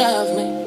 Love me.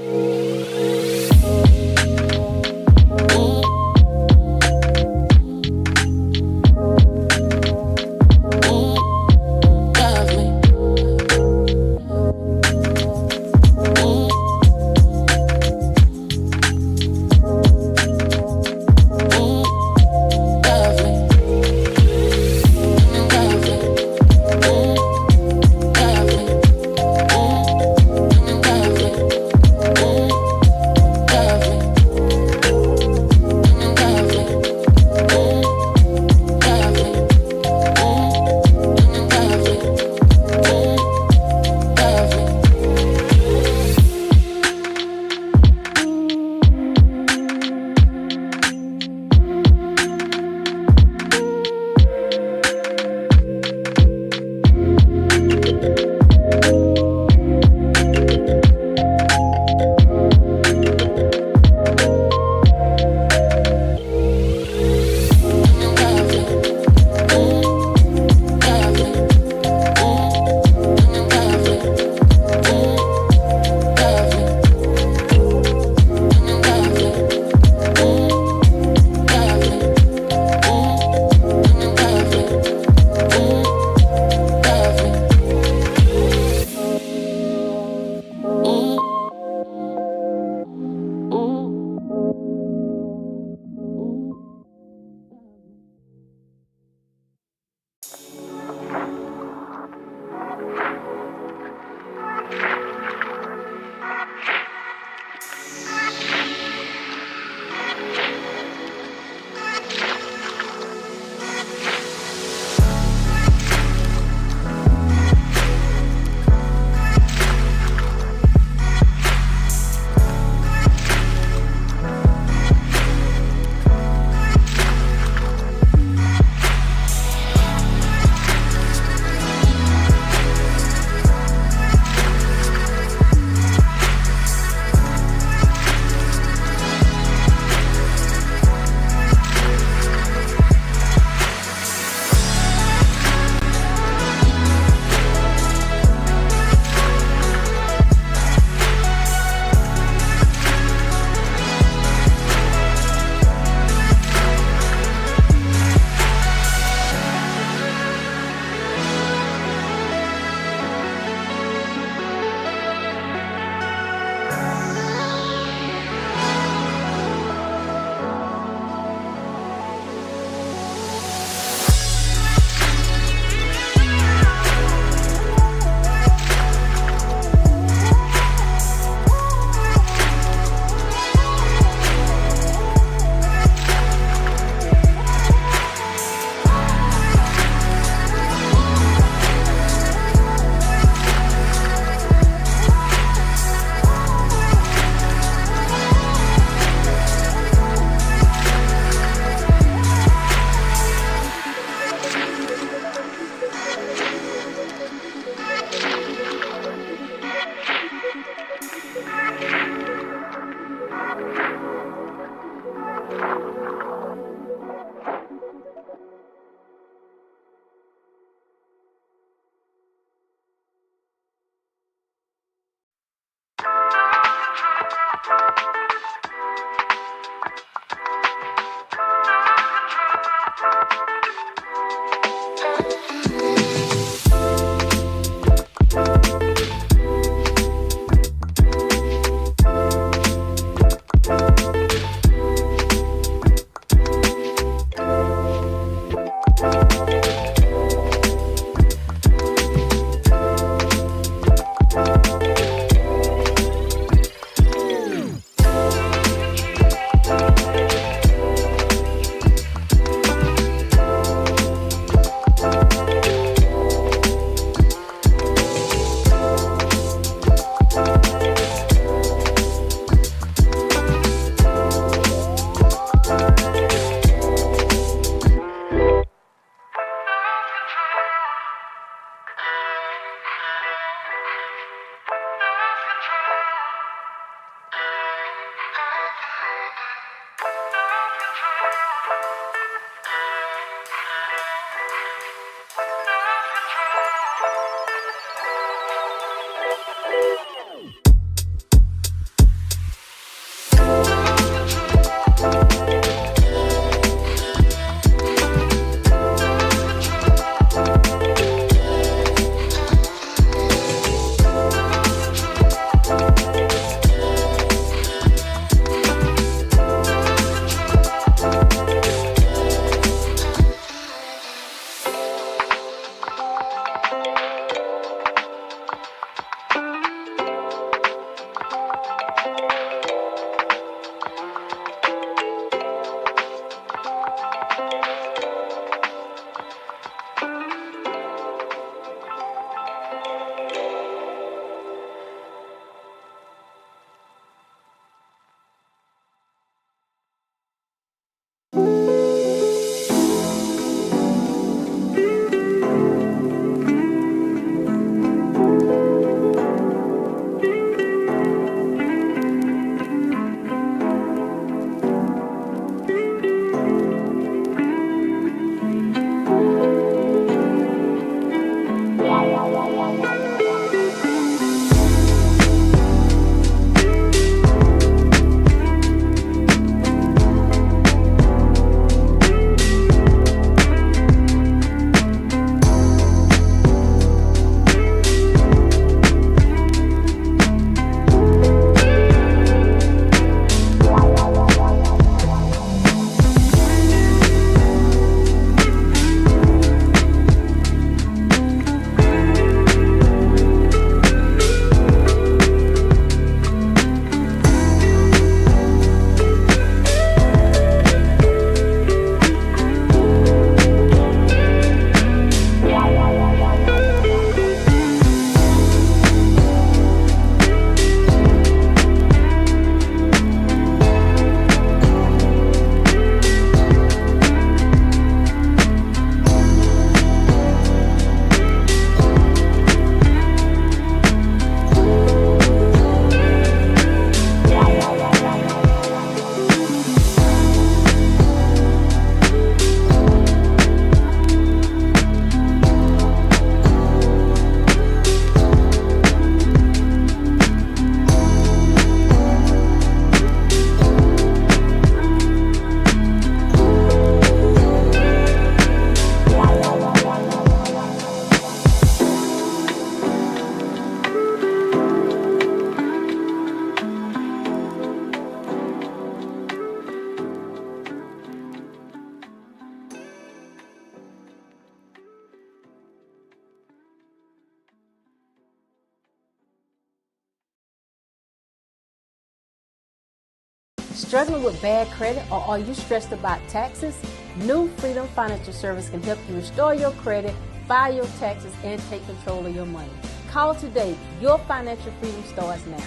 Struggling with bad credit, or are you stressed about taxes? New Freedom Financial Service can help you restore your credit, file your taxes, and take control of your money. Call today. Your financial freedom starts now.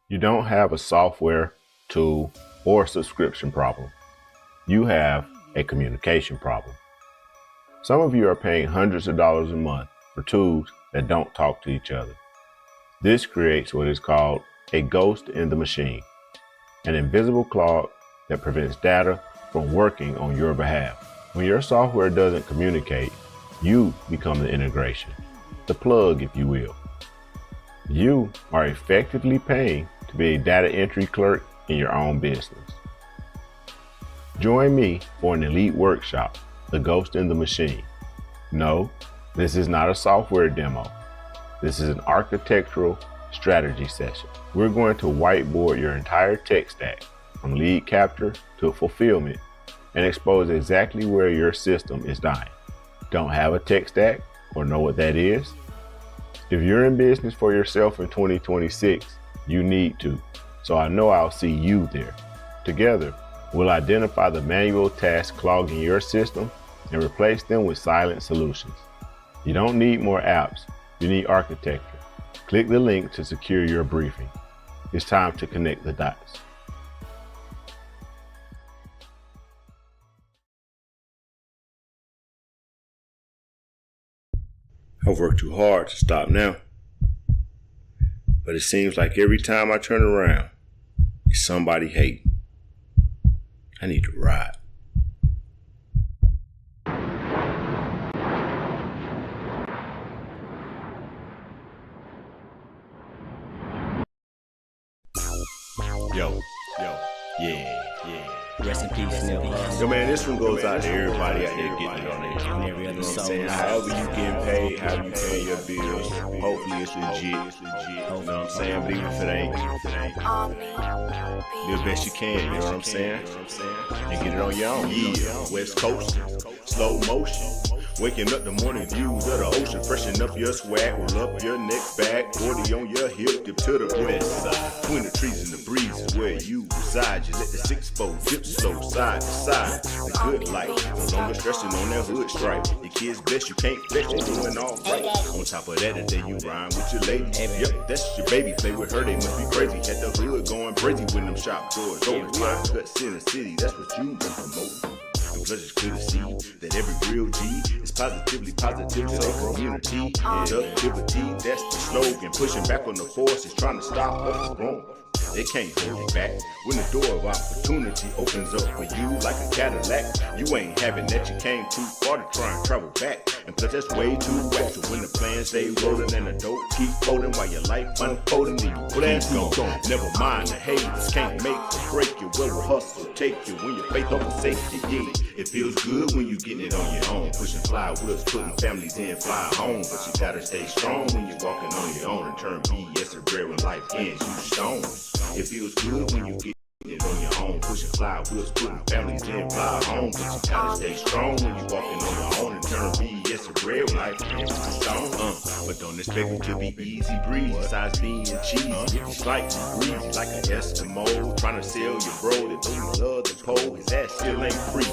You don't have a software, tool, or subscription problem. You have a communication problem. Some of you are paying hundreds of dollars a month for tools that don't talk to each other. This creates what is called a ghost in the machine, an invisible clog that prevents data from working on your behalf. When your software doesn't communicate, you become the integration, the plug, if you will. You are effectively paying to be a data entry clerk in your own business. Join me for an elite workshop, The Ghost in the Machine. No, this is not a software demo. This is an architectural strategy session. We're going to whiteboard your entire tech stack, from lead capture to fulfillment, and expose exactly where your system is dying. Don't have a tech stack or know what that is? If you're in business for yourself in 2026, you need to. So I know I'll see you there. Together, we'll identify the manual tasks clogging your system and replace them with silent solutions. You don't need more apps, you need architecture. Click the link to secure your briefing. It's time to connect the dots. I've worked too hard to stop now, but it seems like every time I turn around, it's somebody hating. I need to ride. Yo, yeah. Rest in peace, Neil. Yo, man, this one goes out to everybody out there getting it on it. And every other You know what I'm soul. saying? However you getting paid, however you paying your bills, hopefully it's legit. You know what I'm saying? But even if it ain't, do the best you can, you know what I'm saying? And get it on your own. Yeah, West Coast, slow motion. Waking up the morning views of the ocean, freshen up your swag, roll up your neck back, 40 on your hip, dip to the west side. Between the trees and the breeze is where you reside. You let the 6-4 dip slow, side to side. The good life, no longer stressing on that hood stripe. Your kids best, you can't fetch it, doing all right. On top of that, today you rhyme with your lady. Yep, that's your baby, play with her, they must be crazy. Had the hood going crazy when them shop doors open. Cuts in the city, that's what you been promoting. The pleasure's clear to see that every real G is positively positive to their community. Productivity, that's the slogan. Pushing back on the force is trying to stop us from growing. they can't hold you back. When the door of opportunity opens up for you like a Cadillac, you ain't having that you came too far to try and travel back. And plus that's way too wet. So when the plans stay rolling and the dope keep folding while your life unfolding, then you blast on. Never mind the haters can't make or break you. Where the hustle take you when your faith over safety. Yeah, it feels good when you getting it on your own. Pushing fly wheels, putting families in, fly home. But you gotta stay strong when you're walking on your own and turn BS a rare when life ends you stones. It feels good when you get it on your own, pushing fly wheels, putting families in, fly home. But you gotta stay strong when you walking on your own and turn BS a real life ends you stones. But don't expect it to be easy breezy, size being cheesy. If you slightly greasy like an Eskimo, trying to sell your bro that don't love the pole, his ass still ain't free.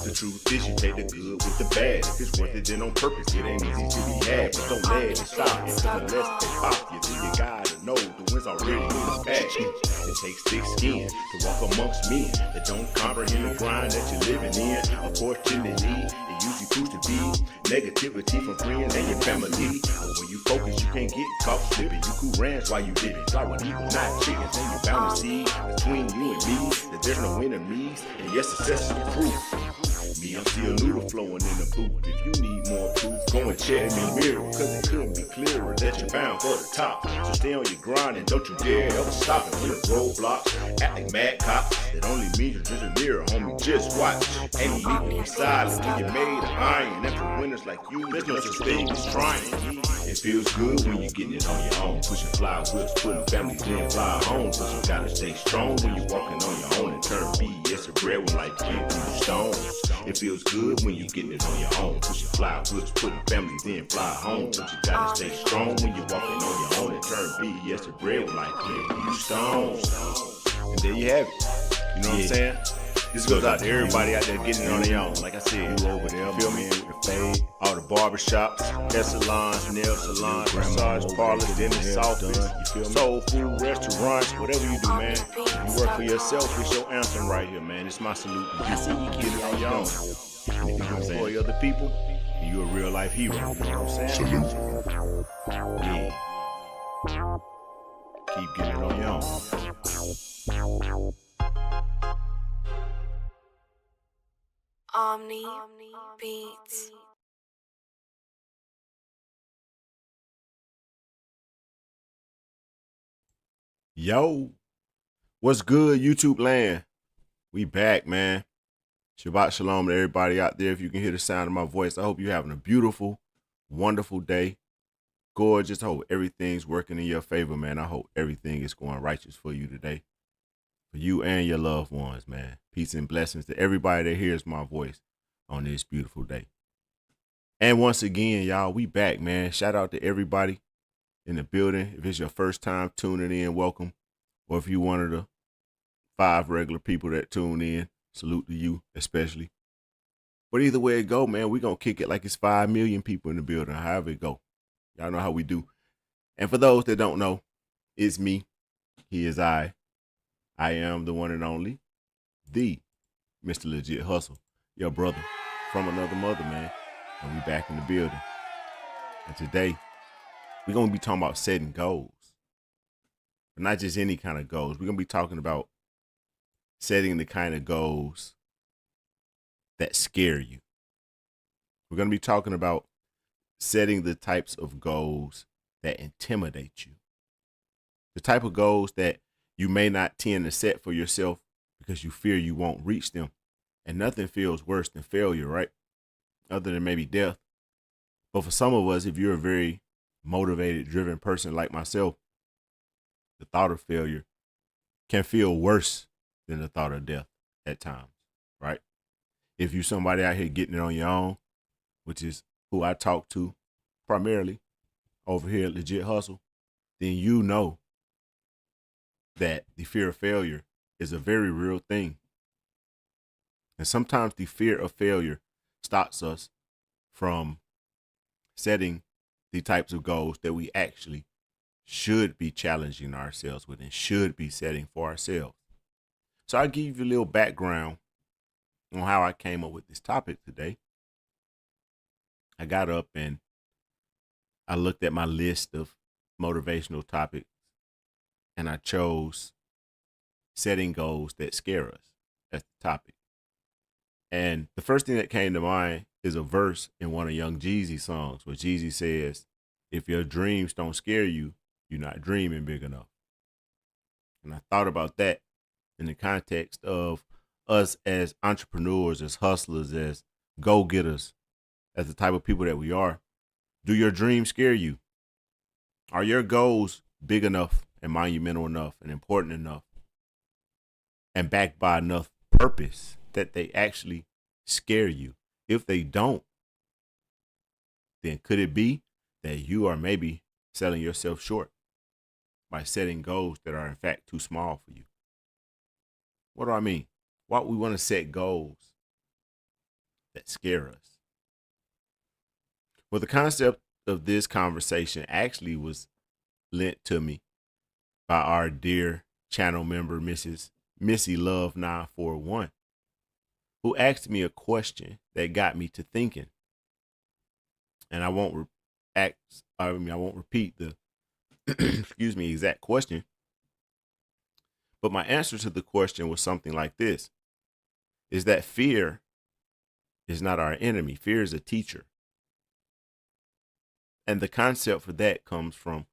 The truth is you take the good with the bad. If it's worth it, then on purpose, it ain't easy to be had. But don't let it stop you, cause unless they pop you, then you gotta know the wind's already in the bag. It takes thick skin to walk amongst men that don't comprehend the grind that you're living in. Unfortunately, it usually proves to be negativity from friends and your family. But when you focus, you can't get caught slipping. You cool ranch while you living. Fly with eagles, not chickens. And you bound to see between you and me that there's no enemies. And yes, success is the proof. Me, I'm still noodle flowing in the booth. If you need more proof, go and check me mirror, cause it couldn't be clearer that you're bound for the top. So stay on your grind and don't you dare ever stop it with roadblocks. Act like mad cops, that only means you're just a mirror, homie, just watch. Ain't no need to be silent when you're made of iron. And for winners like you, there's no such thing as trying. It feels good when you're getting it on your own, pushing fly wheels, putting families in, fly home. But you gotta stay strong when you're walking on your own and turn BS a bread when life gives you stones. It feels good when you getting it on your own, pushing fly wheels, putting families in, fly home. But you gotta stay strong when you're walking on your own and turn BS a bread when life gives you stones. And there you have it. You know what I'm saying? This goes out to everybody out there getting it on their own. Like I said, you over there, feel me, with the fade, all the barbershops, hair salons, nail salons, massage parlors, dentist office, you feel me? Soul food, restaurants, whatever you do, man. You work for yourself, it's your anthem right here, man. It's my salute to you. I see you get it on your own. And if you employ other people, you're a real life hero. You know what I'm saying? Salute. Yeah. Keep getting it on your own. Omni Beats. Yo, what's good, YouTube land? We back, man. Shabbat shalom to everybody out there. If you can hear the sound of my voice, I hope you're having a beautiful, wonderful day. Gorgeous. I hope everything's working in your favor, man. I hope everything is going righteous for you today. For you and your loved ones, man. Peace and blessings to everybody that hears my voice on this beautiful day. And once again, y'all, we back, man. Shout out to everybody in the building. If it's your first time tuning in, welcome. Or if you one of the 5 regular people that tune in, salute to you especially. But either way it go, man, we gonna kick it like it's 5 million people in the building, however it go. Y'all know how we do. And for those that don't know, it's me. He is I. I am the one and only, the Mr. Legit Hustle, your brother from another mother, man. And we back in the building. And today, we're going to be talking about setting goals. But not just any kind of goals. We're going to be talking about setting the kind of goals that scare you. We're going to be talking about setting the types of goals that intimidate you. The type of goals that you may not tend to set for yourself because you fear you won't reach them. And nothing feels worse than failure, right? Other than maybe death. But for some of us, if you're a very motivated, driven person like myself, the thought of failure can feel worse than the thought of death at times, right? If you're somebody out here getting it on your own, which is who I talk to primarily over here at Legit Hustle, then you know that the fear of failure is a very real thing. And sometimes the fear of failure stops us from setting the types of goals that we actually should be challenging ourselves with and should be setting for ourselves. So I'll give you a little background on how I came up with this topic today. I got up and I looked at my list of motivational topics and I chose setting goals that scare us. That's the topic. And the first thing that came to mind is a verse in one of Young Jeezy's songs where Jeezy says, if your dreams don't scare you, you're not dreaming big enough. And I thought about that in the context of us as entrepreneurs, as hustlers, as go-getters, as the type of people that we are. Do your dreams scare you? Are your goals big enough and monumental enough and important enough and backed by enough purpose that they actually scare you? If they don't, then could it be that you are maybe selling yourself short by setting goals that are in fact too small for you? What do I mean? Why we want to set goals that scare us? Well, the concept of this conversation actually was lent to me by our dear channel member, Mrs. Missy Love 941, who asked me a question that got me to thinking. And I won't repeat the exact question. But my answer to the question was something like this: is that fear is not our enemy. Fear is a teacher. And the concept for that comes from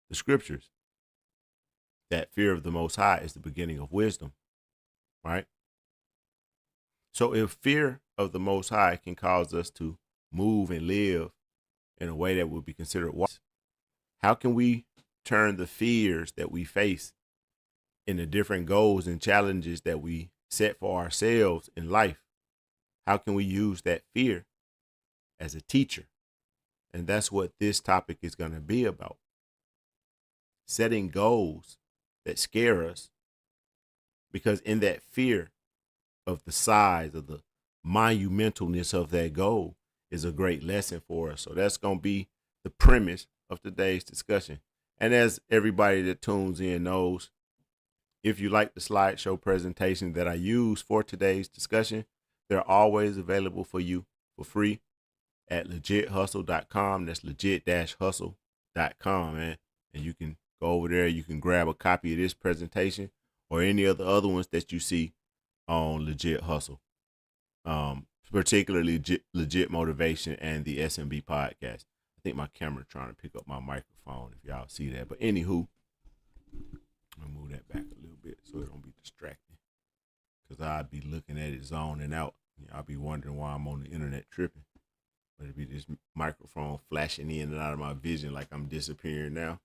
the scriptures, that fear of the Most High is the beginning of wisdom, right? So if fear of the Most High can cause us to move and live in a way that would be considered wise, how can we turn the fears that we face in the different goals and challenges that we set for ourselves in life? How can we use that fear as a teacher? And that's what this topic is going to be about. Setting goals that scare us, because in that fear of the size of the monumentalness of that goal is a great lesson for us. So that's going to be the premise of today's discussion. And as everybody that tunes in knows, if you like the slideshow presentation that I use for today's discussion, they're always available for you for free at legithustle.com. That's legit-hustle.com, man. And you can go over there. You can grab a copy of this presentation or any of the other ones that you see on Legit Hustle, particularly Legit Motivation and the SMB podcast. I think my camera trying to pick up my microphone if y'all see that. But anywho, I'm going to move that back a little bit so it don't be distracting, because I'd be looking at it zoning out. I'll be wondering why I'm on the internet tripping. But it'd be this microphone flashing in and out of my vision like I'm disappearing now.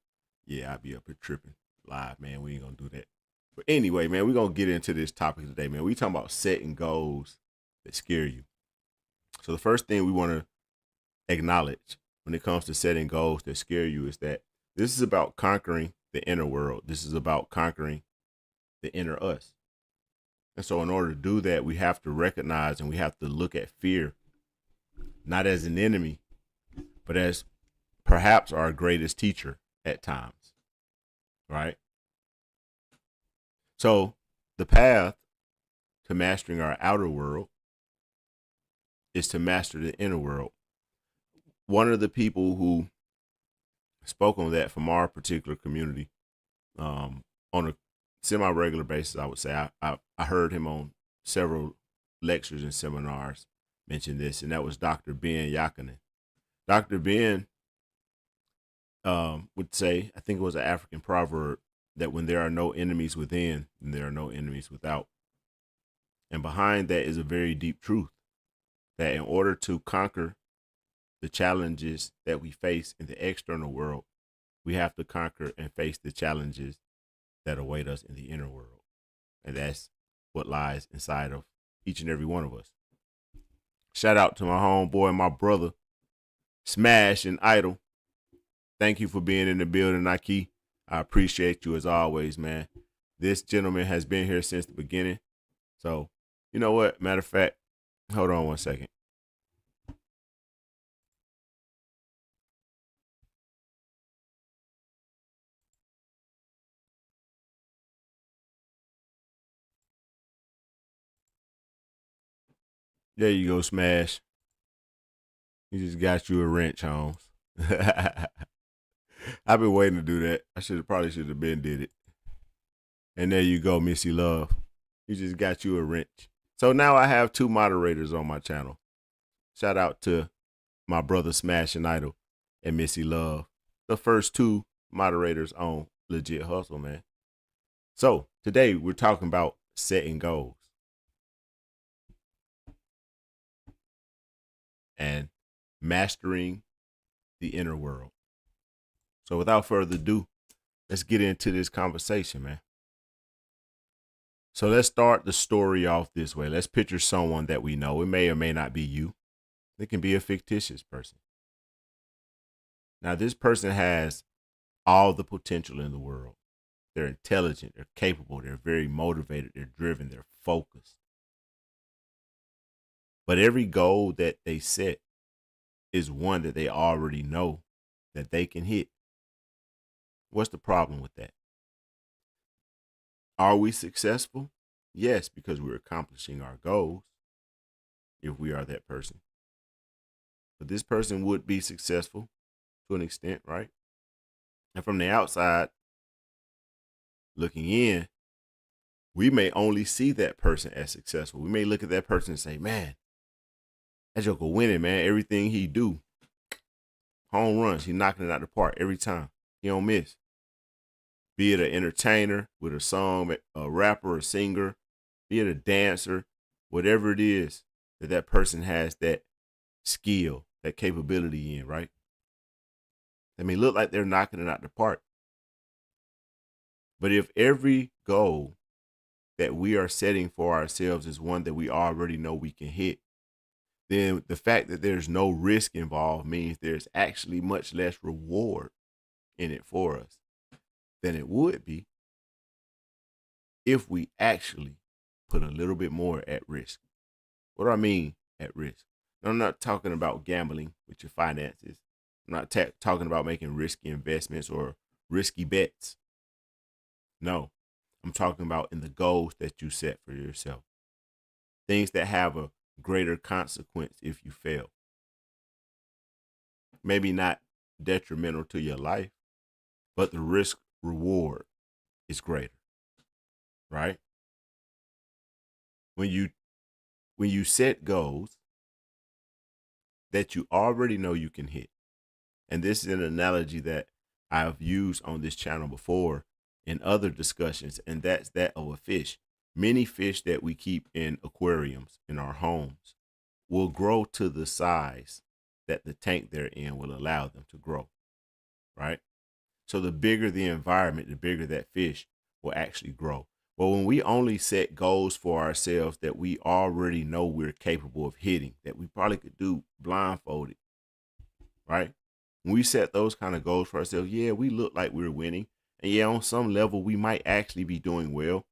Yeah, I'll be up here tripping live, man. We ain't going to do that. But anyway, man, we're going to get into this topic today, man. We talking about setting goals that scare you. So the first thing we want to acknowledge when it comes to setting goals that scare you is that this is about conquering the inner world. This is about conquering the inner us. And so in order to do that, we have to recognize and we have to look at fear not as an enemy, but as perhaps our greatest teacher at times, right? So the path to mastering our outer world is to master the inner world. One of the people who spoke on that from our particular community on a semi-regular basis, I would say, I heard him on several lectures and seminars mention this, and that was Dr. Ben Yakinen. Dr. Ben would say, I think it was an African proverb, that when there are no enemies within, then there are no enemies without. And behind that is a very deep truth, that in order to conquer the challenges that we face in the external world, we have to conquer and face the challenges that await us in the inner world. And that's what lies inside of each and every one of us. Shout out to my homeboy, my brother, Smash and Idol. Thank you for being in the building, Nike. I appreciate you as always, man. This gentleman has been here since the beginning. So, you know what? Matter of fact, hold on one second. There you go, Smash. You just got you a wrench, Holmes. I've been waiting to do that. Probably should have been did it. And there you go, Missy Love. You just got you a wrench. So now I have 2 moderators on my channel. Shout out to my brother Smashing Idol and Missy Love, the first 2 moderators on Legit Hustle, man. So today we're talking about setting goals and mastering the inner world. So without further ado, let's get into this conversation, man. So let's start the story off this way. Let's picture someone that we know. It may or may not be you. It can be a fictitious person. Now, this person has all the potential in the world. They're intelligent, they're capable, they're very motivated, they're driven, they're focused. But every goal that they set is one that they already know that they can hit. What's the problem with that? Are we successful? Yes, because we're accomplishing our goals, if we are that person. But this person would be successful to an extent, right? And from the outside, looking in, we may only see that person as successful. We may look at that person and say, man, that joker winning, man. Everything he do, home runs, he knocking it out the park every time. He don't miss. Be it an entertainer with a song, a rapper, a singer, be it a dancer, whatever it is that person has that skill, that capability in, right? They may look like they're knocking it out the park. But if every goal that we are setting for ourselves is one that we already know we can hit, then the fact that there's no risk involved means there's actually much less reward in it for us than it would be if we actually put a little bit more at risk. What do I mean at risk? I'm not talking about gambling with your finances. I'm not talking about making risky investments or risky bets. No, I'm talking about in the goals that you set for yourself. Things that have a greater consequence if you fail. Maybe not detrimental to your life, but the risk reward is greater, right? When you set goals that you already know you can hit, and this is an analogy that I've used on this channel before in other discussions, and that's that of a fish. Many fish that we keep in aquariums in our homes will grow to the size that the tank they're in will allow them to grow, right? So the bigger the environment, the bigger that fish will actually grow. But when we only set goals for ourselves that we already know we're capable of hitting, that we probably could do blindfolded, right? When we set those kind of goals for ourselves, yeah, we look like we're winning. And yeah, on some level, we might actually be doing well,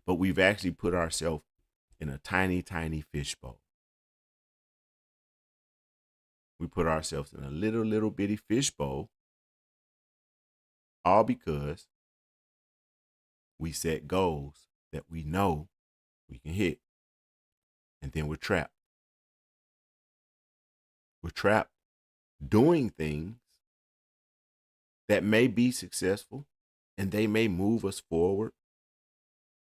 but we've actually put ourselves in a tiny, tiny fishbowl. We put ourselves in a little bitty fishbowl, all because we set goals that we know we can hit. And then we're trapped. We're trapped doing things that may be successful and they may move us forward.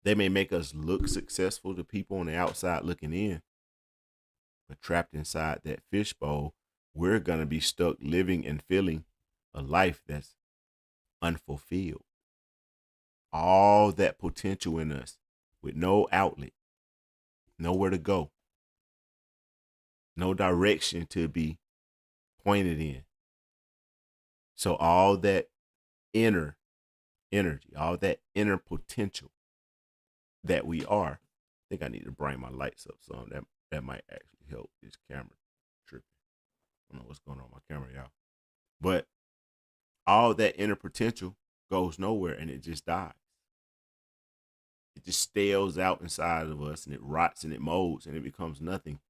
They may make us look successful to people on the outside looking in. But trapped inside that fishbowl, we're going to be stuck living and feeling a life that's unfulfilled. All that potential in us with no outlet, nowhere to go, no direction to be pointed in. So all that inner energy, all that inner potential that we are, I think I need to bring my lights up some. That might actually help this camera tripping. I don't know what's going on with my camera, y'all. But all that inner potential goes nowhere and it just dies. It just stales out inside of us and it rots and it molds and it becomes nothing.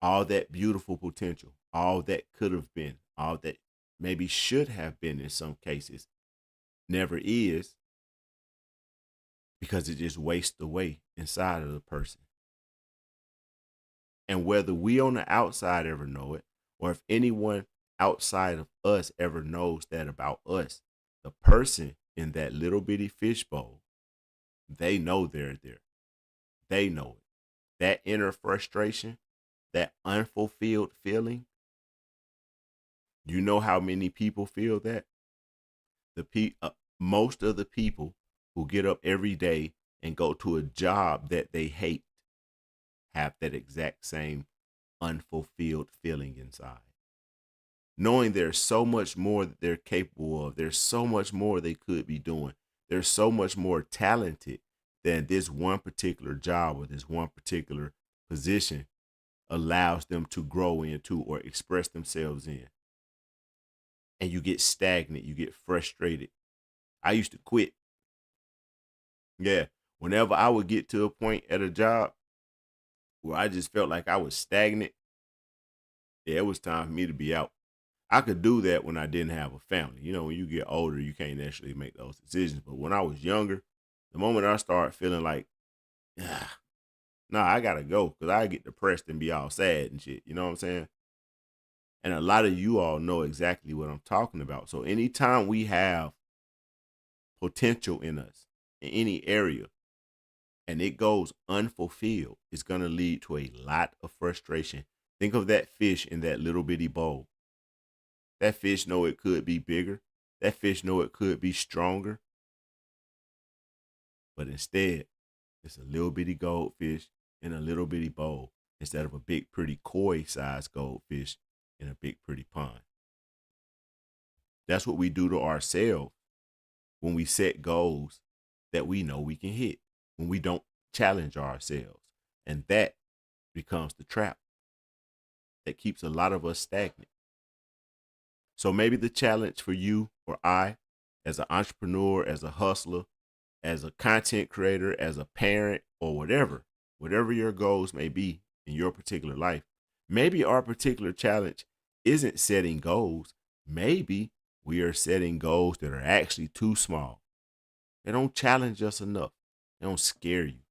All that beautiful potential, all that could have been, all that maybe should have been in some cases, never is, because it just wastes away inside of the person. And whether we on the outside ever know it, or if anyone outside of us ever knows that about us, the person in that little bitty fishbowl, they know they're there. They know it. That inner frustration, that unfulfilled feeling, you know how many people feel that? Most of the people who get up every day and go to a job that they hate have that exact same unfulfilled feeling inside. Knowing there's so much more that they're capable of, there's so much more they could be doing, there's so much more talented than this one particular job or this one particular position allows them to grow into or express themselves in. And you get stagnant, you get frustrated. I used to quit. Yeah, whenever I would get to a point at a job where I just felt like I was stagnant, yeah, it was time for me to be out. I could do that when I didn't have a family. You know, when you get older, you can't actually make those decisions. But when I was younger, the moment I started feeling like, nah, I gotta go, because I get depressed and be all sad and shit. You know what I'm saying? And a lot of you all know exactly what I'm talking about. So anytime we have potential in us in any area and it goes unfulfilled, it's going to lead to a lot of frustration. Think of that fish in that little bitty bowl. That fish know it could be bigger. That fish know it could be stronger. But instead, it's a little bitty goldfish in a little bitty bowl instead of a big, pretty koi-sized goldfish in a big, pretty pond. That's what we do to ourselves when we set goals that we know we can hit, when we don't challenge ourselves. And that becomes the trap that keeps a lot of us stagnant. So maybe the challenge for you or I, as an entrepreneur, as a hustler, as a content creator, as a parent, or whatever your goals may be in your particular life, maybe our particular challenge isn't setting goals. Maybe we are setting goals that are actually too small. They don't challenge us enough. They don't scare you.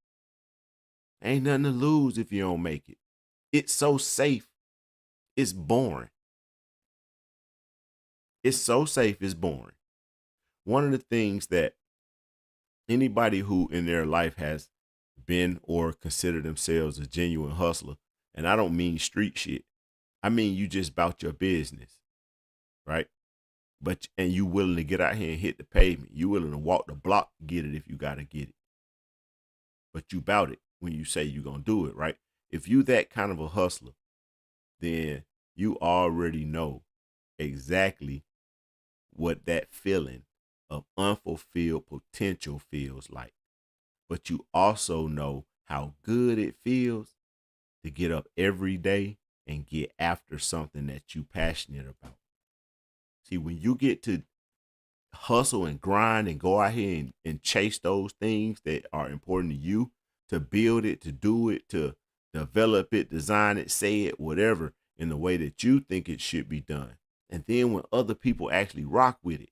Ain't nothing to lose if you don't make it. It's so safe. It's boring. It's so safe, it's boring. One of the things that anybody who in their life has been or considered themselves a genuine hustler, and I don't mean street shit, I mean you just about your business, right? And you willing to get out here and hit the pavement. You willing to walk the block to get it if you got to get it. But you bout it when you say you're going to do it, right? If you that kind of a hustler, then you already know exactly what that feeling of unfulfilled potential feels like. But you also know how good it feels to get up every day and get after something that you passionate about. See, when you get to hustle and grind and go out here and chase those things that are important to you, to build it, to do it, to develop it, design it, say it, whatever, in the way that you think it should be done. And then when other people actually rock with it,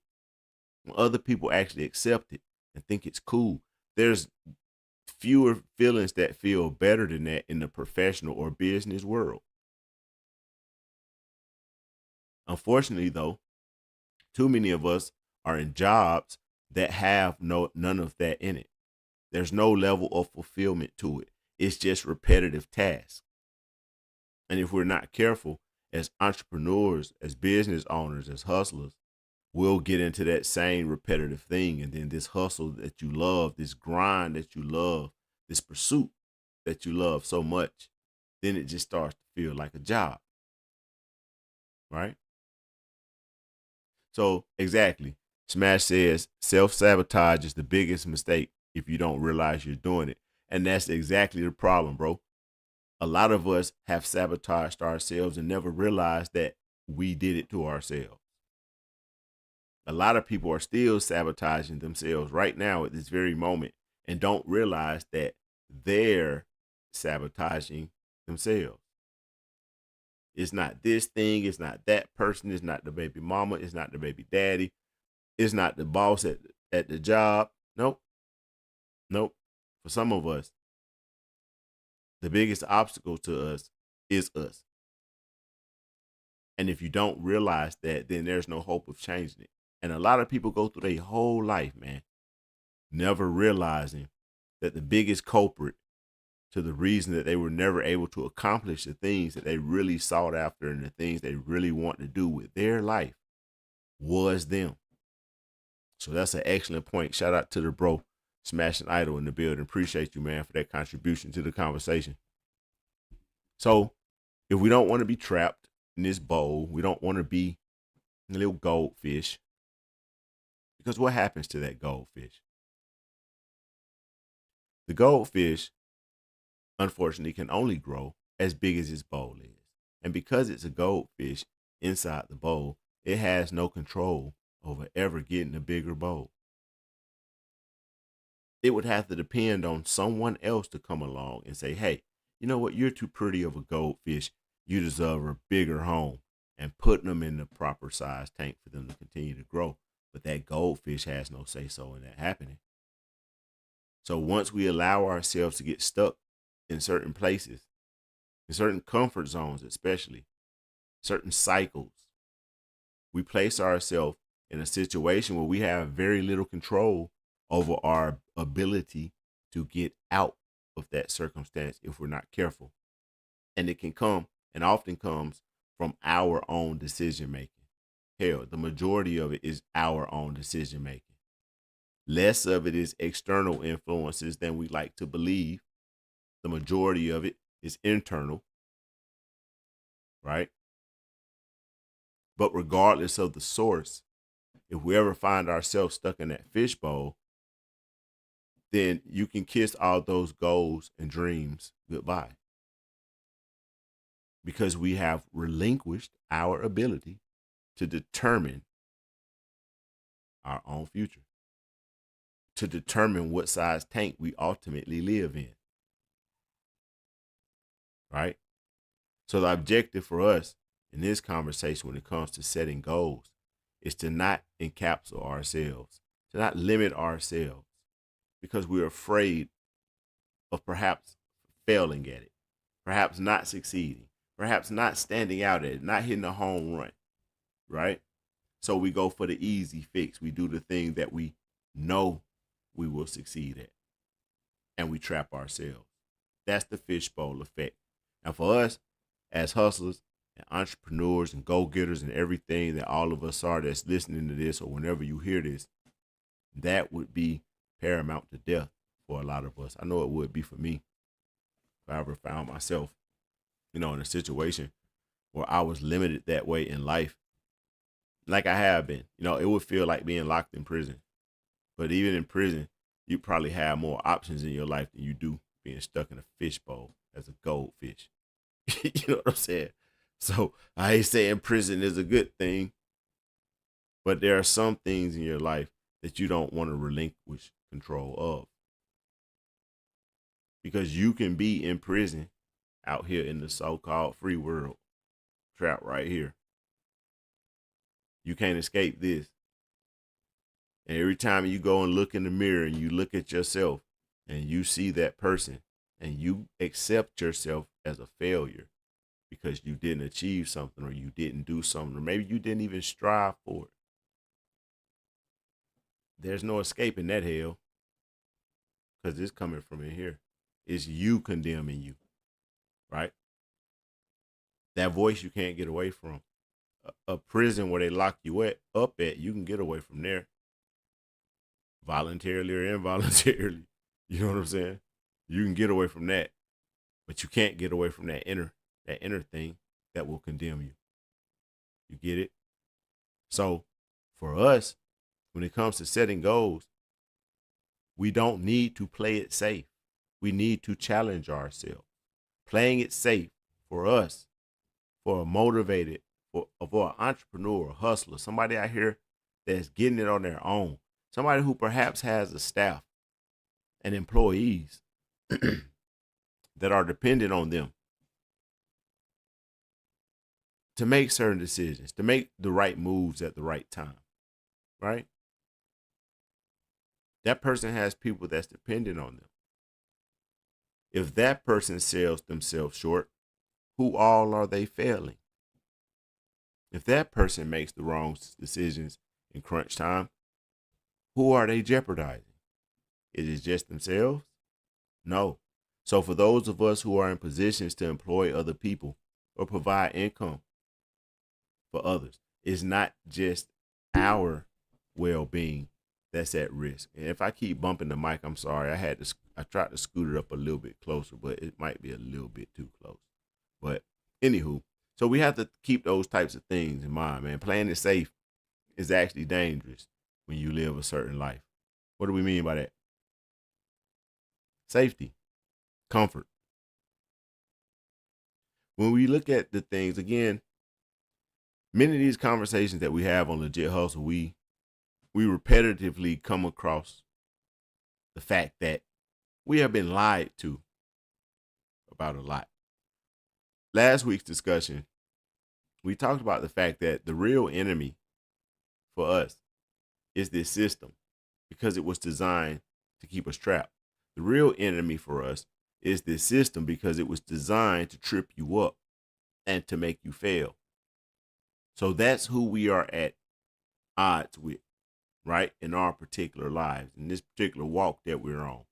when other people actually accept it and think it's cool, there's fewer feelings that feel better than that in the professional or business world. Unfortunately, though, too many of us are in jobs that have none of that in it. There's no level of fulfillment to it. It's just repetitive tasks. And if we're not careful as entrepreneurs, as business owners, as hustlers, we'll get into that same repetitive thing. And then this hustle that you love, this grind that you love, this pursuit that you love so much, then it just starts to feel like a job. Right? So exactly. Smash says self-sabotage is the biggest mistake if you don't realize you're doing it. And that's exactly the problem, bro. A lot of us have sabotaged ourselves and never realized that we did it to ourselves. A lot of people are still sabotaging themselves right now at this very moment and don't realize that they're sabotaging themselves. It's not this thing. It's not that person. It's not the baby mama. It's not the baby daddy. It's not the boss at the job. Nope. For some of us, the biggest obstacle to us is us. And if you don't realize that, then there's no hope of changing it. And a lot of people go through their whole life, man, never realizing that the biggest culprit to the reason that they were never able to accomplish the things that they really sought after and the things they really want to do with their life was them. So that's an excellent point. Shout out to the bro, Smashing Idol in the building. Appreciate you, man, for that contribution to the conversation. So if we don't want to be trapped in this bowl, we don't want to be a little goldfish, because what happens to that goldfish? The goldfish, unfortunately, can only grow as big as its bowl is. And because it's a goldfish inside the bowl, it has no control over ever getting a bigger bowl. It would have to depend on someone else to come along and say, hey, you know what? You're too pretty of a goldfish. You deserve a bigger home, and putting them in the proper size tank for them to continue to grow. But that goldfish has no say so in that happening. So once we allow ourselves to get stuck in certain places, in certain comfort zones, especially certain cycles, we place ourselves in a situation where we have very little control over our ability to get out of that circumstance if we're not careful. And it can come, and often comes, from our own decision making. Hell, the majority of it is our own decision making. Less of it is external influences than we like to believe. The majority of it is internal, right? But regardless of the source, if we ever find ourselves stuck in that fishbowl, then you can kiss all those goals and dreams goodbye. Because we have relinquished our ability to determine our own future, to determine what size tank we ultimately live in, right? So the objective for us in this conversation when it comes to setting goals is to not encapsulate ourselves, to not limit ourselves, because we're afraid of perhaps failing at it, perhaps not succeeding, perhaps not standing out at it, not hitting a home run, right? So we go for the easy fix. We do the thing that we know we will succeed at, and we trap ourselves. That's the fishbowl effect. And for us as hustlers and entrepreneurs and go-getters and everything that all of us are that's listening to this, or whenever you hear this, that would be paramount to death for a lot of us. I know it would be for me if I ever found myself, in a situation where I was limited that way in life, like I have been. It would feel like being locked in prison. But even in prison, you probably have more options in your life than you do being stuck in a fishbowl as a goldfish. You know what I'm saying? So I ain't saying prison is a good thing, but there are some things in your life that you don't want to relinquish control of, because you can be in prison out here in the so-called free world, trapped right here. You can't escape this. And every time you go and look in the mirror and you look at yourself and you see that person and you accept yourself as a failure because you didn't achieve something, or you didn't do something, or maybe you didn't even strive for it, there's no escaping that hell, because it's coming from in here. It's you condemning you, right? That voice you can't get away from. A prison where they lock you up at, you can get away from there, voluntarily or involuntarily. You know what I'm saying? You can get away from that, but you can't get away from that inner thing that will condemn you. You get it? So for us, when it comes to setting goals, we don't need to play it safe. We need to challenge ourselves. Playing it safe for us, for a motivated, for an entrepreneur, a hustler, somebody out here that's getting it on their own, somebody who perhaps has a staff and employees that are dependent on them to make certain decisions, to make the right moves at the right time, right? That person has people that's dependent on them. If that person sells themselves short, who all are they failing? If that person makes the wrong decisions in crunch time, who are they jeopardizing? Is it just themselves? No. So for those of us who are in positions to employ other people or provide income for others, it's not just our well-being that's at risk. And if I keep bumping the mic, I'm sorry. I tried to scoot it up a little bit closer, but it might be a little bit too close. But anywho, so we have to keep those types of things in mind, man. Playing it safe is actually dangerous when you live a certain life. What do we mean by that? Safety, comfort. When we look at the things, again, many of these conversations that we have on Legit Hustle, we repetitively come across the fact that we have been lied to about a lot. Last week's discussion, we talked about the fact that the real enemy for us is this system because it was designed to keep us trapped. The real enemy for us is this system because it was designed to trip you up and to make you fail. So that's who we are at odds with, right? In our particular lives, in this particular walk that we're on.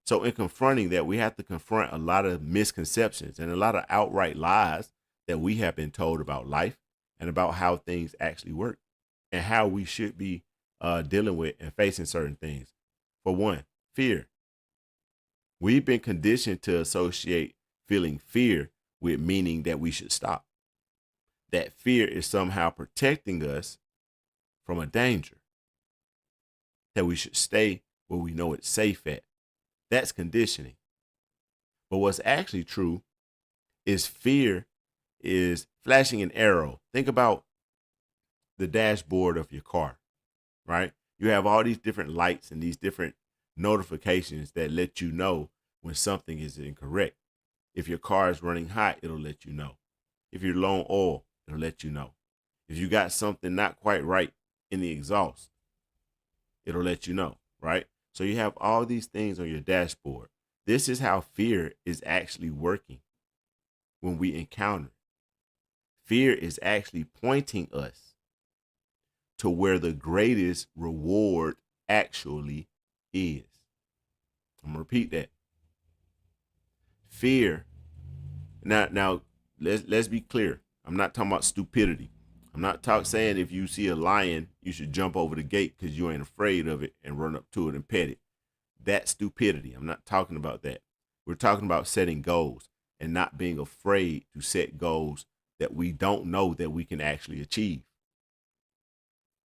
So in confronting that, we have to confront a lot of misconceptions and a lot of outright lies that we have been told about life and about how things actually work and how we should be dealing with and facing certain things. For one, fear. We've been conditioned to associate feeling fear with meaning that we should stop. That fear is somehow protecting us from a danger, that we should stay where we know it's safe at. That's conditioning. But what's actually true is fear is flashing an arrow. Think about the dashboard of your car, right? You have all these different lights and these different notifications that let you know when something is incorrect. If your car is running hot, it'll let you know. If you're low on oil, it'll let you know. If you got something not quite right in the exhaust, it'll let you know, right? So you have all these things on your dashboard. This is how fear is actually working when we encounter it. Fear is actually pointing us to where the greatest reward actually is. I'm gonna repeat that. Fear. Now let's be clear. I'm not talking about stupidity. I'm not saying if you see a lion, you should jump over the gate because you ain't afraid of it and run up to it and pet it. That's stupidity. I'm not talking about that. We're talking about setting goals and not being afraid to set goals that we don't know that we can actually achieve.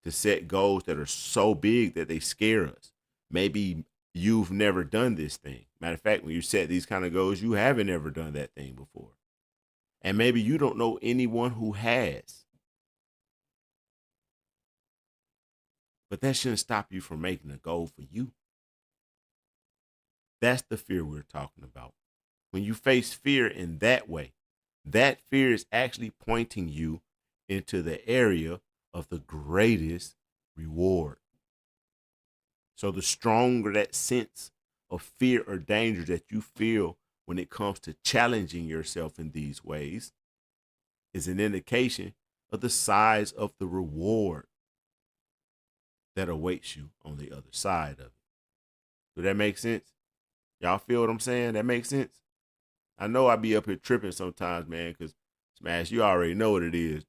To set goals that are so big that they scare us. Maybe you've never done this thing. Matter of fact, when you set these kind of goals, you haven't ever done that thing before. And maybe you don't know anyone who has. But that shouldn't stop you from making a goal for you. That's the fear we're talking about. When you face fear in that way, that fear is actually pointing you into the area of the greatest reward. So the stronger that sense of fear or danger that you feel when it comes to challenging yourself in these ways is an indication of the size of the reward that awaits you on the other side of it. Does that make sense? Y'all feel what I'm saying? That makes sense? I know I be up here tripping sometimes, man, because Smash, you already know what it is.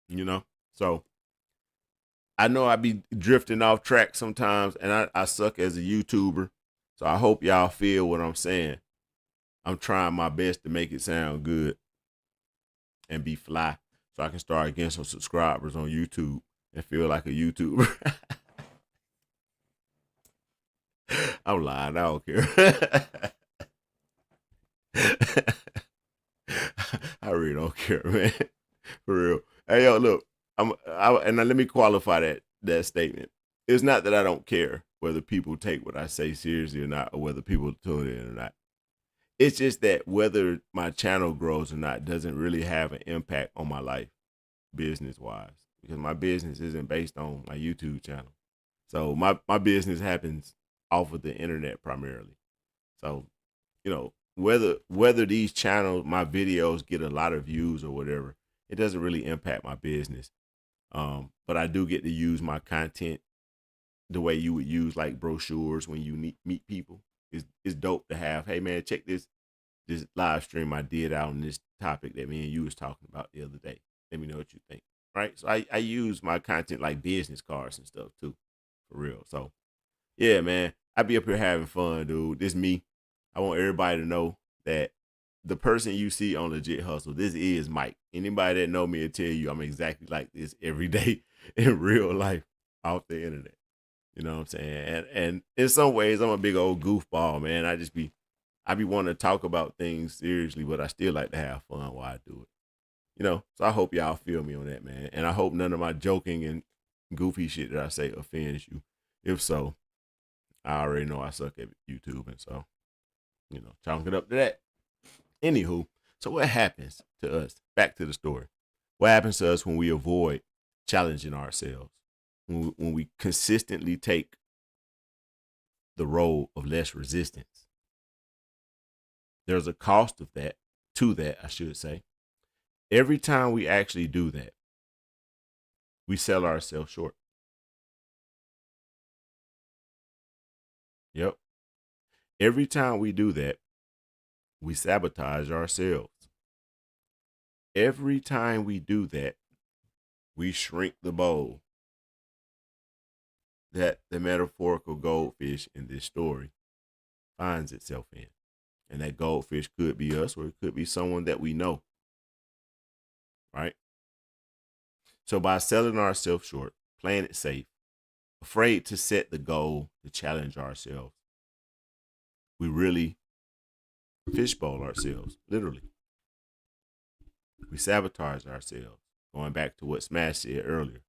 You know? So I know I be drifting off track sometimes, and I suck as a YouTuber. So I hope y'all feel what I'm saying. I'm trying my best to make it sound good and be fly so I can start getting some subscribers on YouTube and feel like a YouTuber. I'm lying. I don't care. I really don't care, man. For real. Hey, yo, look. And let me qualify that statement. It's not that I don't care whether people take what I say seriously or not, or whether people tune in or not. It's just that whether my channel grows or not doesn't really have an impact on my life, business-wise, because my business isn't based on my YouTube channel. So my business happens off of the internet primarily. So, you know, whether these channels, my videos get a lot of views or whatever, it doesn't really impact my business. But I do get to use my content the way you would use like brochures when you meet people. It's dope to have, hey man, check this live stream I did out on this topic that me and you was talking about the other day. Let me know what you think. Right. So I use my content like business cards and stuff too. For real. So yeah, man, I be up here having fun, dude. This me. I want everybody to know that the person you see on Legit Hustle, this is Mike. Anybody that know me will tell you I'm exactly like this every day in real life off the internet. You know what I'm saying? And in some ways, I'm a big old goofball, man. I be wanting to talk about things seriously, but I still like to have fun while I do it. You know, so I hope y'all feel me on that, man. And I hope none of my joking and goofy shit that I say offends you. If so, I already know I suck at YouTube, and so, you know, chalk it up to that. Anywho, so what happens to us? Back to the story. What happens to us when we avoid challenging ourselves? When we consistently take the role of less resistance? There's a cost of that, to that, I should say. Every time we actually do that, we sell ourselves short. Yep. Every time we do that, we sabotage ourselves. Every time we do that, we shrink the bowl that the metaphorical goldfish in this story finds itself in. And that goldfish could be us, or it could be someone that we know. Right? So by selling ourselves short, playing it safe, afraid to set the goal to challenge ourselves, we really fishbowl ourselves, literally. We sabotage ourselves, going back to what Smash said earlier.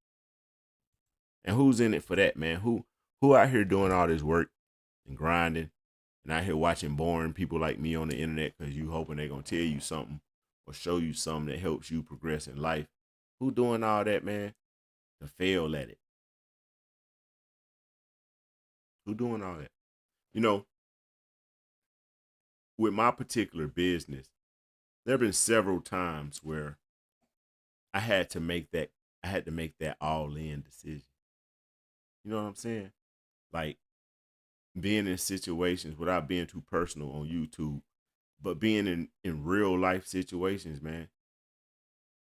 And who's in it for that, man? Who out here doing all this work and grinding and out here watching boring people like me on the internet because you hoping they're going to tell you something or show you something that helps you progress in life? Who doing all that, man? To fail at it. Who doing all that? You know, with my particular business, there have been several times where I had to make that all in decision. You know what I'm saying? Like being in situations, without being too personal on YouTube, but being in real life situations, man,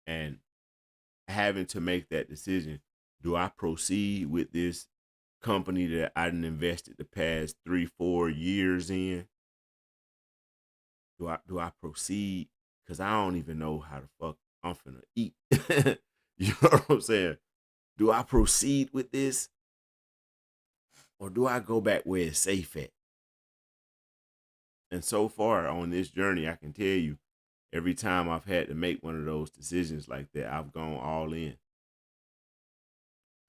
and having to make that decision. Do I proceed with this company that I done invested the past 3-4 years in? Do I proceed? Because I don't even know how the fuck I'm finna eat. You know what I'm saying? Do I proceed with this? Or do I go back where it's safe at? And so far on this journey, I can tell you, every time I've had to make one of those decisions like that, I've gone all in.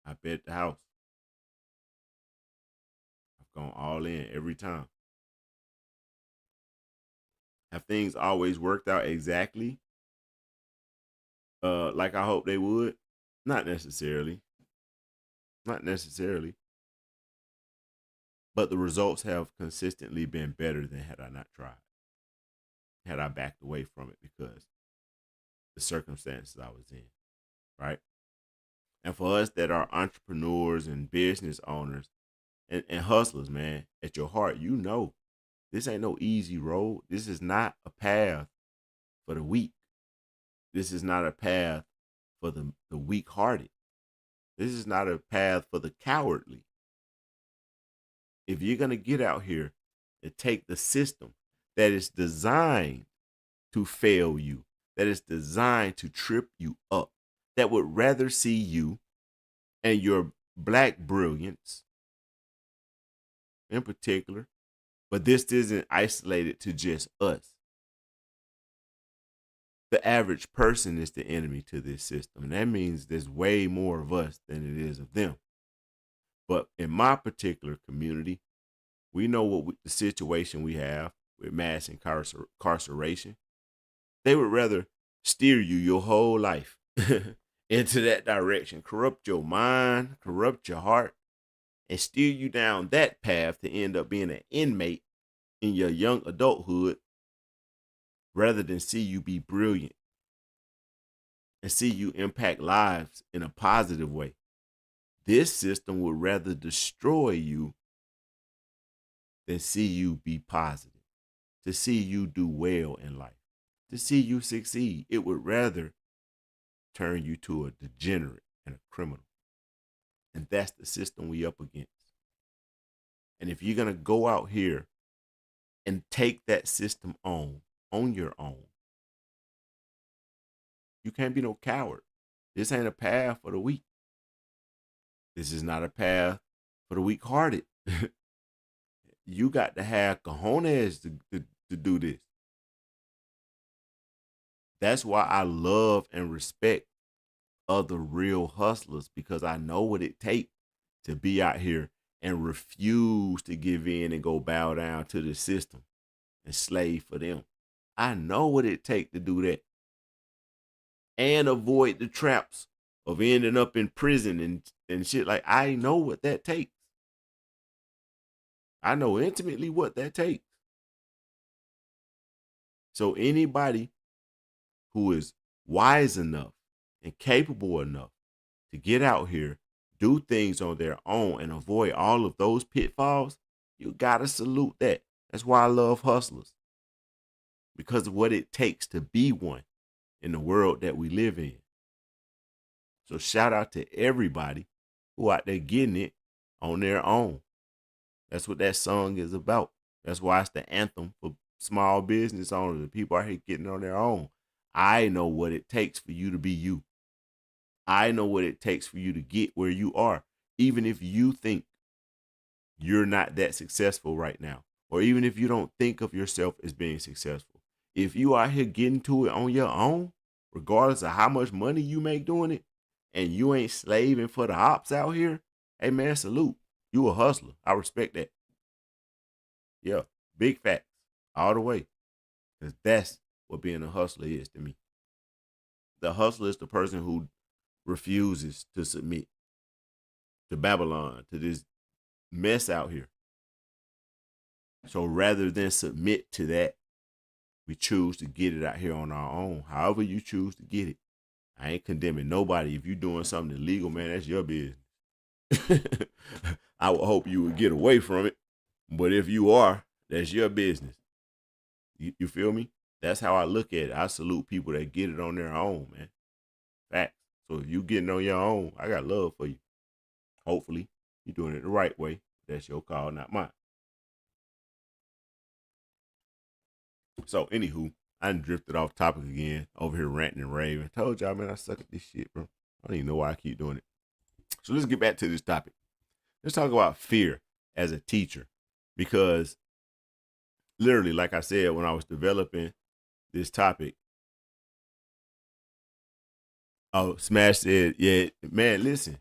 I bet the house. I've gone all in every time. Have things always worked out exactly like I hope they would? Not necessarily. Not necessarily. But the results have consistently been better than had I not tried. Had I backed away from it because the circumstances I was in, right? And for us that are entrepreneurs and business owners and hustlers, man, at your heart, you know, this ain't no easy road. This is not a path for the weak. This is not a path for the weak-hearted. This is not a path for the cowardly. If you're going to get out here and take the system that is designed to fail you, that is designed to trip you up, that would rather see you and your black brilliance in particular, but this isn't isolated to just us. The average person is the enemy to this system, and that means there's way more of us than it is of them. But in my particular community, we know the situation we have with mass incarceration. They would rather steer you your whole life into that direction, corrupt your mind, corrupt your heart, and steer you down that path to end up being an inmate in your young adulthood, rather than see you be brilliant and see you impact lives in a positive way. This system would rather destroy you than see you be positive, to see you do well in life, to see you succeed. It would rather turn you to a degenerate and a criminal. And that's the system we up against. And if you're going to go out here and take that system on your own, you can't be no coward. This ain't a path for the weak. This is not a path for the weak-hearted. You got to have cojones to do this. That's why I love and respect other real hustlers, because I know what it takes to be out here and refuse to give in and go bow down to the system and slave for them. I know what it takes to do that and avoid the traps of ending up in prison and shit. Like, I know what that takes. I know intimately what that takes. So anybody who is wise enough and capable enough to get out here, do things on their own, and avoid all of those pitfalls, you gotta salute that. That's why I love hustlers, because of what it takes to be one in the world that we live in. So shout out to everybody who out there getting it on their own. That's what that song is about. That's why it's the anthem for small business owners and people out here getting on their own. I know what it takes for you to be you. I know what it takes for you to get where you are, even if you think you're not that successful right now, or even if you don't think of yourself as being successful. If you out here getting to it on your own, regardless of how much money you make doing it, and you ain't slaving for the ops out here, hey man, salute. You a hustler. I respect that. Yeah, big facts all the way, because that's what being a hustler is to me. The hustler is the person who refuses to submit to Babylon, to this mess out here. So rather than submit to that, we choose to get it out here on our own. However you choose to get it. I ain't condemning nobody. If you're doing something illegal, man, that's your business. I would hope you would get away from it. But if you are, that's your business. You feel me? That's how I look at it. I salute people that get it on their own, man. Facts. So if you getting on your own, I got love for you. Hopefully, you're doing it the right way. That's your call, not mine. So, anywho, I done drifted off topic again, over here ranting and raving. Told y'all, man, I suck at this shit, bro. I don't even know why I keep doing it. So let's get back to this topic. Let's talk about fear as a teacher, because literally, like I said, when I was developing this topic, Smash said, yeah, man, listen,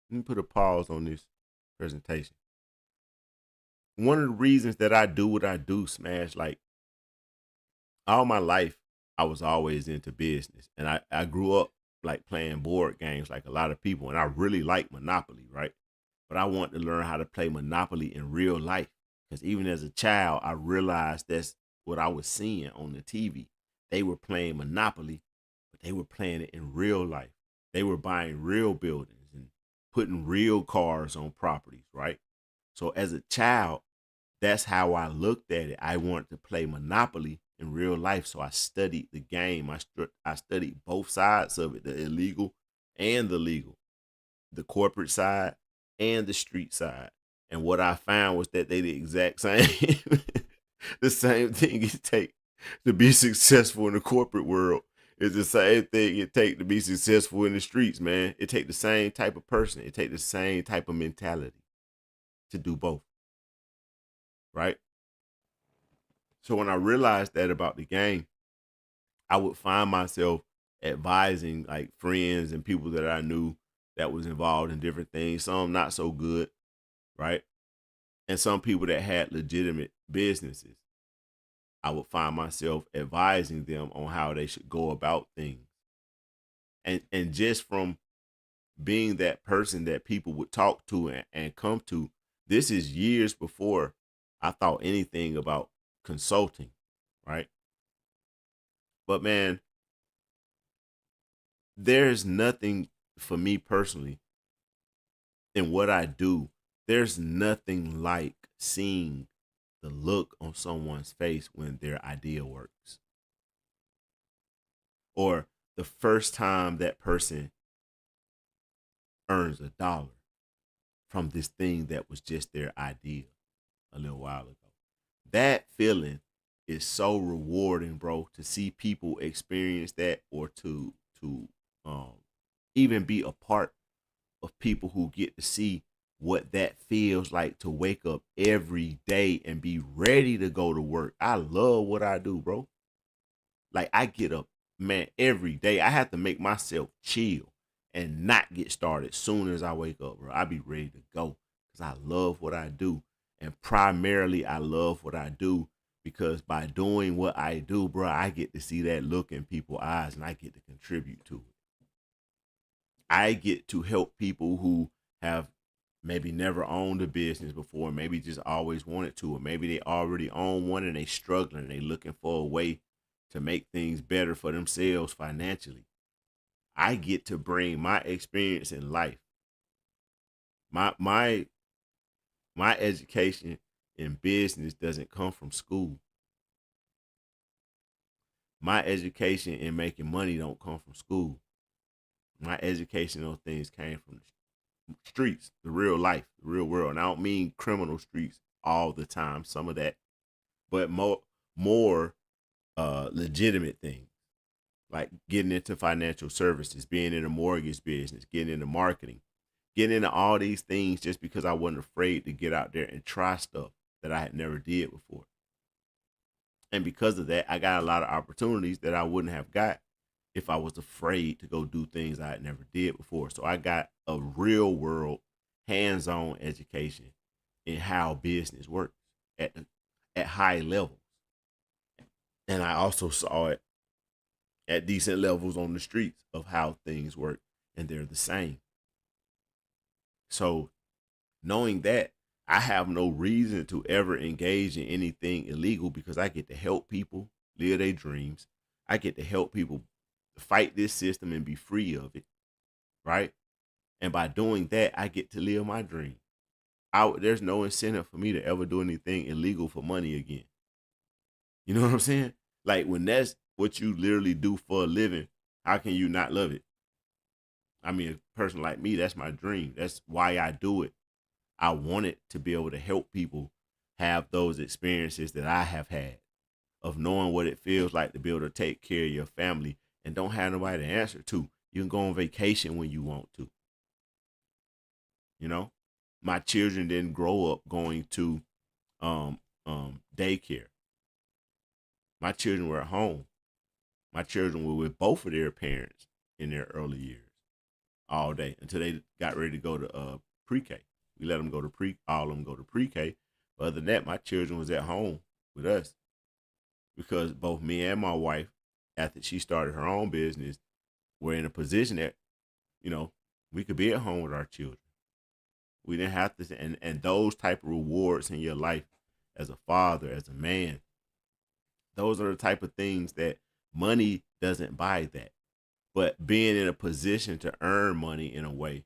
let me put a pause on this presentation. One of the reasons that I do what I do, Smash, like all my life, I was always into business, and I grew up like playing board games like a lot of people, and I really like Monopoly, right? But I want to learn how to play Monopoly in real life, because even as a child, I realized that's what I was seeing on the TV. They were playing Monopoly, but they were playing it in real life. They were buying real buildings and putting real cars on properties, right? So as a child, that's how I looked at it. I wanted to play Monopoly in real life, so I studied the game. I studied both sides of it, the illegal and the legal, the corporate side and the street side. And what I found was that they the exact same, the same thing it takes to be successful in the corporate world is the same thing it takes to be successful in the streets, man. It takes the same type of person. It takes the same type of mentality to do both, right? So when I realized that about the game, I would find myself advising like friends and people that I knew that was involved in different things, some not so good, right? And some people that had legitimate businesses. I would find myself advising them on how they should go about things. And just from being that person that people would talk to and come to, this is years before I thought anything about consulting, right? But man, there's nothing for me personally in what I do. There's nothing like seeing the look on someone's face when their idea works, or the first time that person earns $1 from this thing that was just their idea a little while ago. That feeling is so rewarding, bro, to see people experience that, or to um even be a part of people who get to see what that feels like to wake up every day and be ready to go to work. I love what I do, bro. Like, I get up, man, every day. I have to make myself chill and not get started soon as I wake up, bro. I be ready to go because I love what I do. And primarily, I love what I do because by doing what I do, bro, I get to see that look in people's eyes and I get to contribute to it. I get to help people who have maybe never owned a business before, maybe just always wanted to, or maybe they already own one and they struggling and they looking for a way to make things better for themselves financially. I get to bring my experience in life, my education in business doesn't come from school. My education in making money don't come from school. My education on things came from the streets, the real life, the real world. And I don't mean criminal streets all the time, some of that, but more legitimate things, like getting into financial services, being in a mortgage business, getting into marketing, getting into all these things just because I wasn't afraid to get out there and try stuff that I had never did before. And because of that, I got a lot of opportunities that I wouldn't have got if I was afraid to go do things I had never did before. So I got a real world hands-on education in how business works at high levels. And I also saw it at decent levels on the streets of how things work, and they're the same. So knowing that, I have no reason to ever engage in anything illegal because I get to help people live their dreams. I get to help people fight this system and be free of it, right? And by doing that, I get to live my dream. There's no incentive for me to ever do anything illegal for money again. You know what I'm saying? Like, when that's what you literally do for a living, how can you not love it? I mean, a person like me, that's my dream. That's why I do it. I wanted to be able to help people have those experiences that I have had, of knowing what it feels like to be able to take care of your family and don't have nobody to answer to. You can go on vacation when you want to. You know, my children didn't grow up going to daycare. My children were at home. My children were with both of their parents in their early years all day until they got ready to go to pre-K. We let them go to all of them go to pre-K. But other than that, my children was at home with us because both me and my wife, after she started her own business, were in a position that, you know, we could be at home with our children. We didn't have to, and those type of rewards in your life as a father, as a man, those are the type of things that money doesn't buy that. But being in a position to earn money in a way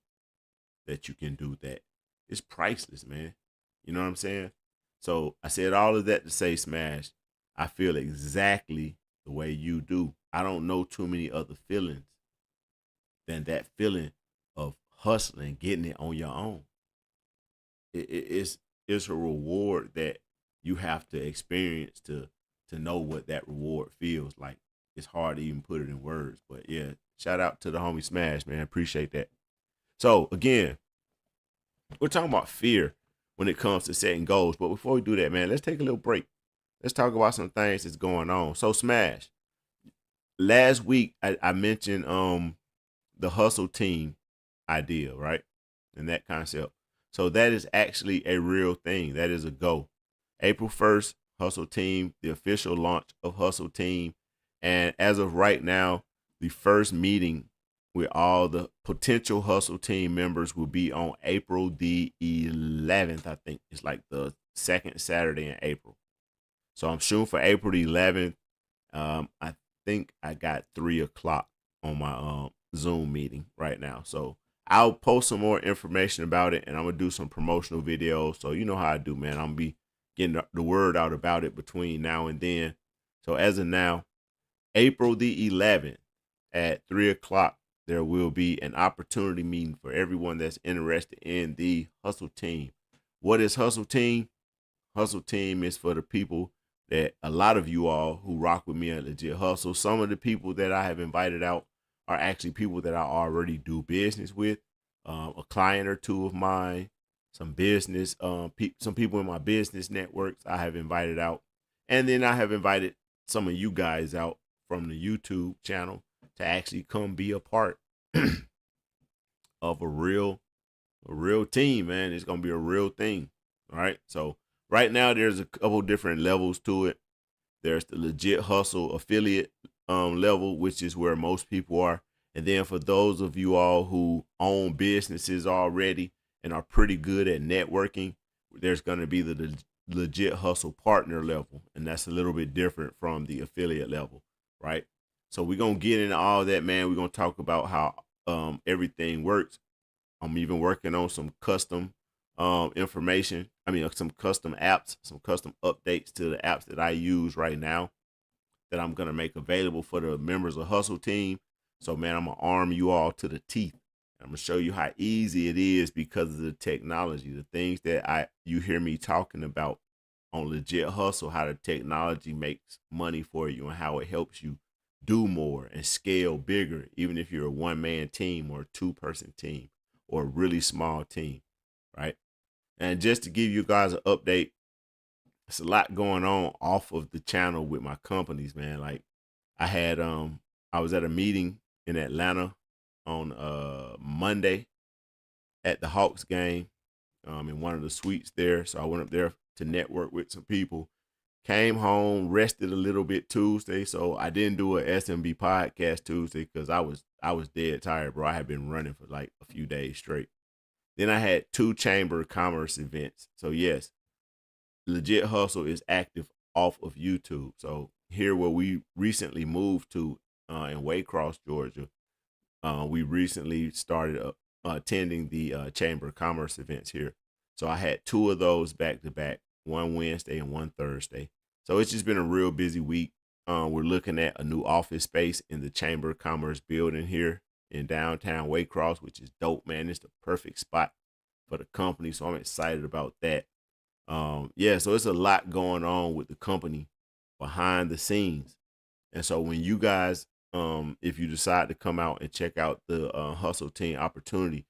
that you can do that is priceless, man. You know what I'm saying? So I said all of that to say, Smash, I feel exactly the way you do. I don't know too many other feelings than that feeling of hustling, getting it on your own. It's a reward that you have to experience to know what that reward feels like. It's hard to even put it in words, but yeah, shout out to the homie Smash, man. Appreciate that. So again, we're talking about fear when it comes to setting goals. But before we do that, man, let's take a little break. Let's talk about some things that's going on. So Smash, last week I mentioned the hustle team idea, right? And that concept. So that is actually a real thing. That is a go. April 1st, Hustle Team, the official launch of Hustle Team. And as of right now, the first meeting with all the potential Hustle Team members will be on April the 11th. I think it's like the second Saturday in April. So I'm shooting for April the 11th. I think I got 3 o'clock on my Zoom meeting right now. So I'll post some more information about it, and I'm gonna do some promotional videos. So you know how I do, man. I'm gonna be getting the word out about it between now and then. So as of now, April the 11th at 3 o'clock, there will be an opportunity meeting for everyone that's interested in the Hustle Team. What is Hustle Team? Hustle Team is for the people that a lot of you all who rock with me at Legit Hustle. Some of the people that I have invited out are actually people that I already do business with. A client or two of mine, some business, some people in my business networks I have invited out. And then I have invited some of you guys out from the YouTube channel to actually come be a part of a real team, man. It's gonna be a real thing. All right. So right now there's a couple different levels to it. There's the Legit Hustle affiliate level, which is where most people are. And then for those of you all who own businesses already and are pretty good at networking, there's going to be the Legit Hustle partner level. And that's a little bit different from the affiliate level, right? So we're going to get into all that, man. We're going to talk about how everything works. I'm even working on some custom information. I mean, some custom apps, some custom updates to the apps that I use right now that I'm going to make available for the members of Hustle Team. So, man, I'm going to arm you all to the teeth. I'm going to show you how easy it is because of the technology, the things that you hear me talking about on Legit Hustle, how the technology makes money for you and how it helps you do more and scale bigger, even if you're a one-man team or a two-person team or a really small team, right? And just to give you guys an update, it's a lot going on off of the channel with my companies, man. Like I was at a meeting in Atlanta on Monday at the Hawks game in one of the suites there. So I went up there to network with some people, came home, rested a little bit Tuesday. So I didn't do a SMB podcast Tuesday because I was dead tired, bro. I had been running for like a few days straight. Then I had 2 Chamber of Commerce events. So yes, Legit Hustle is active off of YouTube. So here where we recently moved to in Waycross, Georgia, we recently started attending the Chamber of Commerce events here. So I had 2 of those back to back, one Wednesday and one Thursday. So it's just been a real busy week. We're looking at a new office space in the Chamber of Commerce building here in downtown Waycross, which is dope, man. It's the perfect spot for the company. So I'm excited about that. Yeah, so it's a lot going on with the company behind the scenes. And so when you guys, if you decide to come out and check out the Hustle Team opportunity,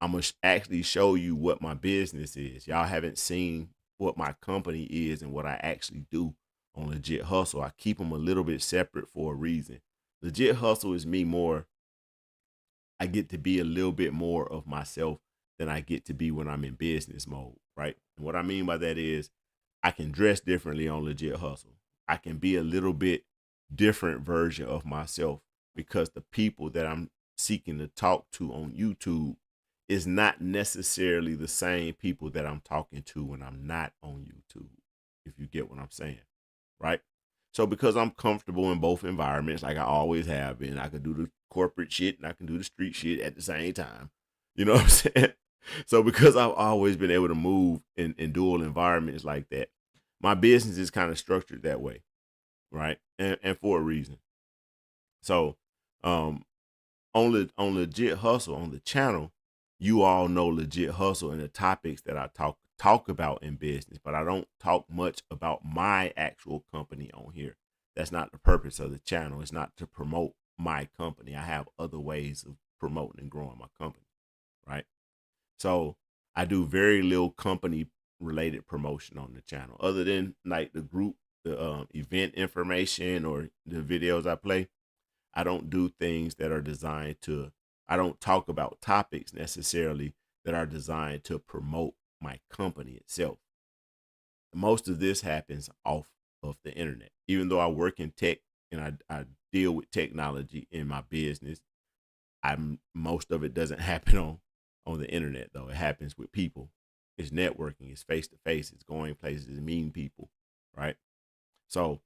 I'm going to actually show you what my business is. Y'all haven't seen what my company is and what I actually do on Legit Hustle. I keep them a little bit separate for a reason. Legit Hustle is me more. I get to be a little bit more of myself than I get to be when I'm in business mode, right? And what I mean by that is I can dress differently on Legit Hustle. I can be a little bit different version of myself because the people that I'm seeking to talk to on YouTube is not necessarily the same people that I'm talking to when I'm not on YouTube, if you get what I'm saying, right? So because I'm comfortable in both environments, like I always have been, I can do the corporate shit and I can do the street shit at the same time. You know what I'm saying? So because I've always been able to move in dual environments like that, my business is kind of structured that way, right? And for a reason. So on Legit Hustle on the channel, you all know Legit Hustle and the topics that I talk about in business, but I don't talk much about my actual company on here. That's not the purpose of the channel. It's not to promote my company. I have other ways of promoting and growing my company, right? So I do very little company related promotion on the channel other than like the group, the event information or the videos I play. I don't do things that are designed to, I don't talk about topics necessarily that are designed to promote my company itself. Most of this happens off of the internet. Even though I work in tech and I deal with technology in my business, most of it doesn't happen on the internet though. It happens with people. It's networking, it's face to face, it's going places, it's meeting people, right? So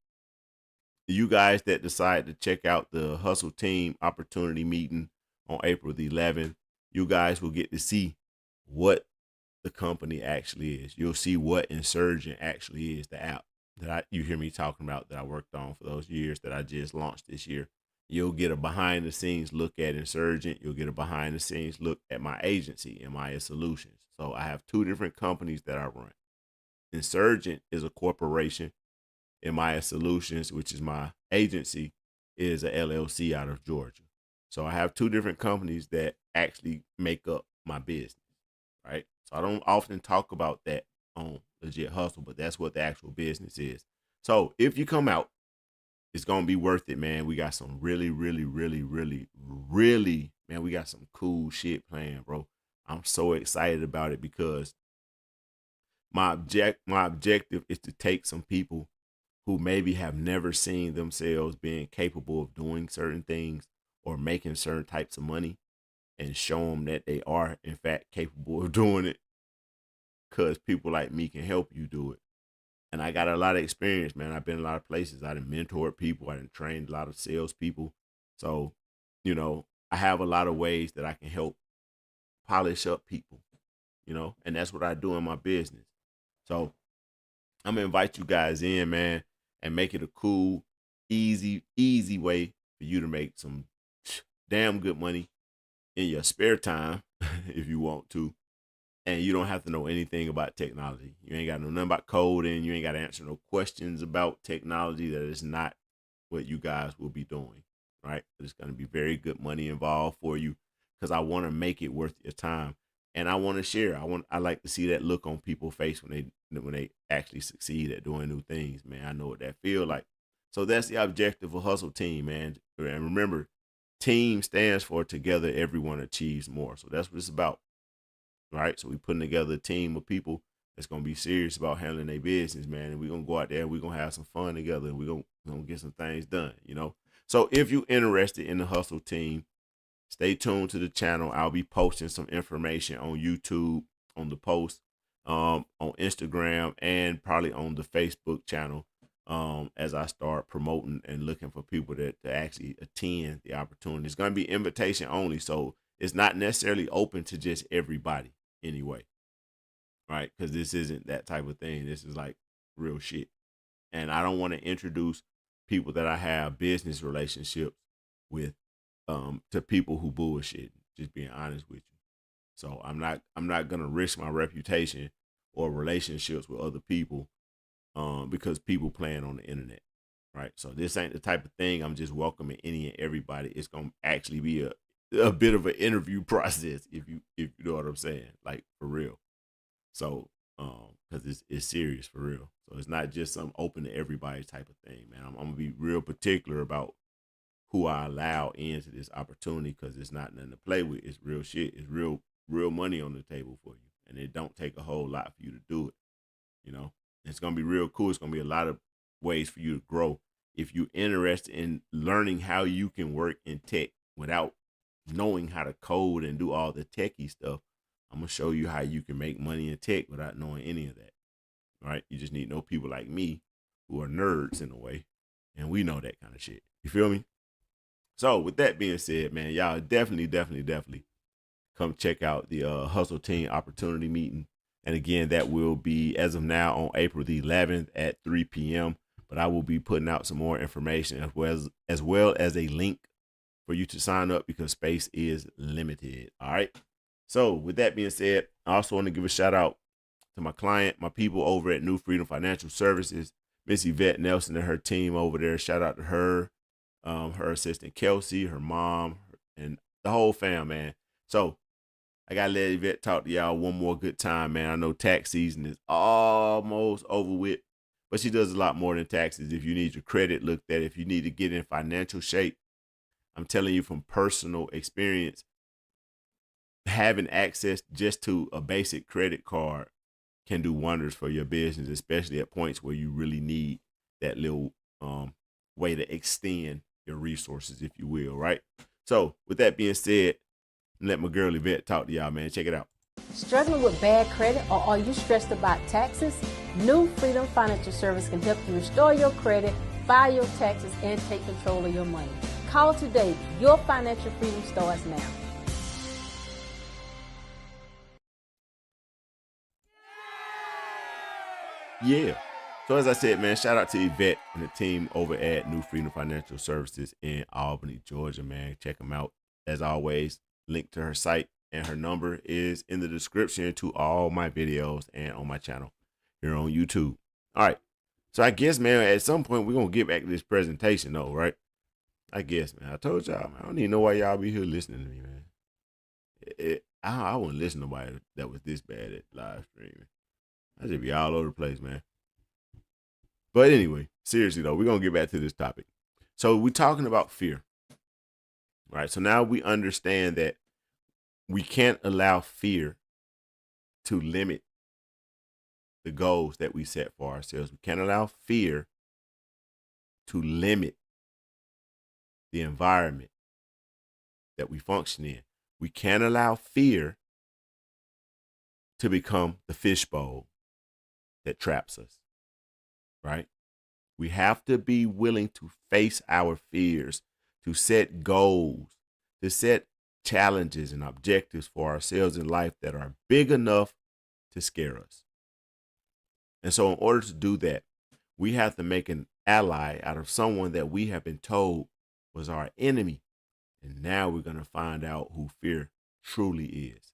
you guys that decide to check out the Hustle Team opportunity meeting on April the 11th, you guys will get to see what the company actually is. You'll see what Insurgent actually is, the app that you hear me talking about that I worked on for those years that I just launched this year. You'll get a behind the scenes look at Insurgent. You'll get a behind the scenes look at my agency, MIS Solutions. So I have two different companies that I run. Insurgent is a corporation. MIS Solutions, which is my agency, is a LLC out of Georgia. So I have two different companies that actually make up my business, right? So I don't often talk about that on Legit Hustle, but that's what the actual business is. So if you come out, it's going to be worth it, man. We got some really, man, we got some cool shit planned, bro. I'm so excited about it because my objective is to take some people who maybe have never seen themselves being capable of doing certain things or making certain types of money and show them that they are, in fact, capable of doing it, because people like me can help you do it. And I got a lot of experience, man. I've been in a lot of places. I done mentored people. I done trained a lot of salespeople. So, you know, I have a lot of ways that I can help polish up people, you know, and that's what I do in my business. So I'm going to invite you guys in, man, and make it a cool, easy way for you to make some damn good money in your spare time if you want to. And you don't have to know anything about technology. You ain't got to know nothing about coding. You ain't got to answer no questions about technology. That is not what you guys will be doing, right? There's going to be very good money involved for you because I want to make it worth your time. And I want to share. I like to see that look on people's face when they actually succeed at doing new things, man. I know what that feel like. So that's the objective of Hustle Team, man. And remember, team stands for together everyone achieves more. So that's what it's about. Right, so we putting together a team of people that's gonna be serious about handling their business, man. And we're gonna go out there and we're gonna have some fun together. And we're gonna get some things done, you know. So if you're interested in the Hustle Team, stay tuned to the channel. I'll be posting some information on YouTube, on the post, on Instagram, and probably on the Facebook channel as I start promoting and looking for people to actually attend the opportunity. It's gonna be invitation only, so it's not necessarily open to just everybody. Anyway, right? Because this isn't that type of thing. This is like real shit. And I don't want to introduce people that I have business relationships with to people who bullshit, just being honest with you. So I'm not gonna risk my reputation or relationships with other people because people playing on the internet, right? So this ain't the type of thing I'm just welcoming any and everybody. It's gonna actually be a bit of an interview process, if you know what I'm saying, like for real. So because it's serious for real. So it's not just some open to everybody type of thing, man. I'm gonna be real particular about who I allow into this opportunity, because it's not nothing to play with. It's real shit. It's real money on the table for you, and it don't take a whole lot for you to do it. You know, it's gonna be real cool. It's gonna be a lot of ways for you to grow if you're interested in learning how you can work in tech without knowing how to code and do all the techie stuff. I'm gonna show you how you can make money in tech without knowing any of that. All right, you just need to know people like me who are nerds in a way, and we know that kind of shit. You feel me? So with that being said, man, y'all definitely come check out the Hustle Team Opportunity Meeting. And again, that will be, as of now, on April the 11th at 3 p.m. But I will be putting out some more information as well as a link for you to sign up, because space is limited. All right. So with that being said, I also want to give a shout out to my client, my people over at New Freedom Financial Services, Miss Yvette Nelson and her team over there. Shout out to her, her assistant Kelsey, her mom, and the whole fam, man. So I gotta let Yvette talk to y'all one more good time, man. I know tax season is almost over with, but she does a lot more than taxes. If you need your credit looked at, if you need to get in financial shape, I'm telling you from personal experience, having access just to a basic credit card can do wonders for your business, especially at points where you really need that little way to extend your resources, if you will, right? So with that being said, let my girl Yvette talk to y'all, man. Check it out. Struggling with bad credit, or are you stressed about taxes? New Freedom Financial Service can help you restore your credit, file your taxes, and take control of your money. Call today. Your financial freedom starts now. Yeah. So as I said, man, shout out to Yvette and the team over at New Freedom Financial Services in Albany, Georgia, man. Check them out. As always, link to her site and her number is in the description to all my videos and on my channel here on YouTube. All right. So I guess, man, at some point we're going to get back to this presentation though, right? I guess, man. I told y'all, man, I don't even know why y'all be here listening to me, man. I wouldn't listen to nobody that was this bad at live streaming. I just be all over the place, man. But anyway, seriously though, we're going to get back to this topic. So we're talking about fear, right? So now we understand that we can't allow fear to limit the goals that we set for ourselves. We can't allow fear to limit the environment that we function in. We can't allow fear to become the fishbowl that traps us, right? We have to be willing to face our fears, to set goals, to set challenges and objectives for ourselves in life that are big enough to scare us. And so in order to do that, we have to make an ally out of someone that we have been told was our enemy. And now we're going to find out who fear truly is.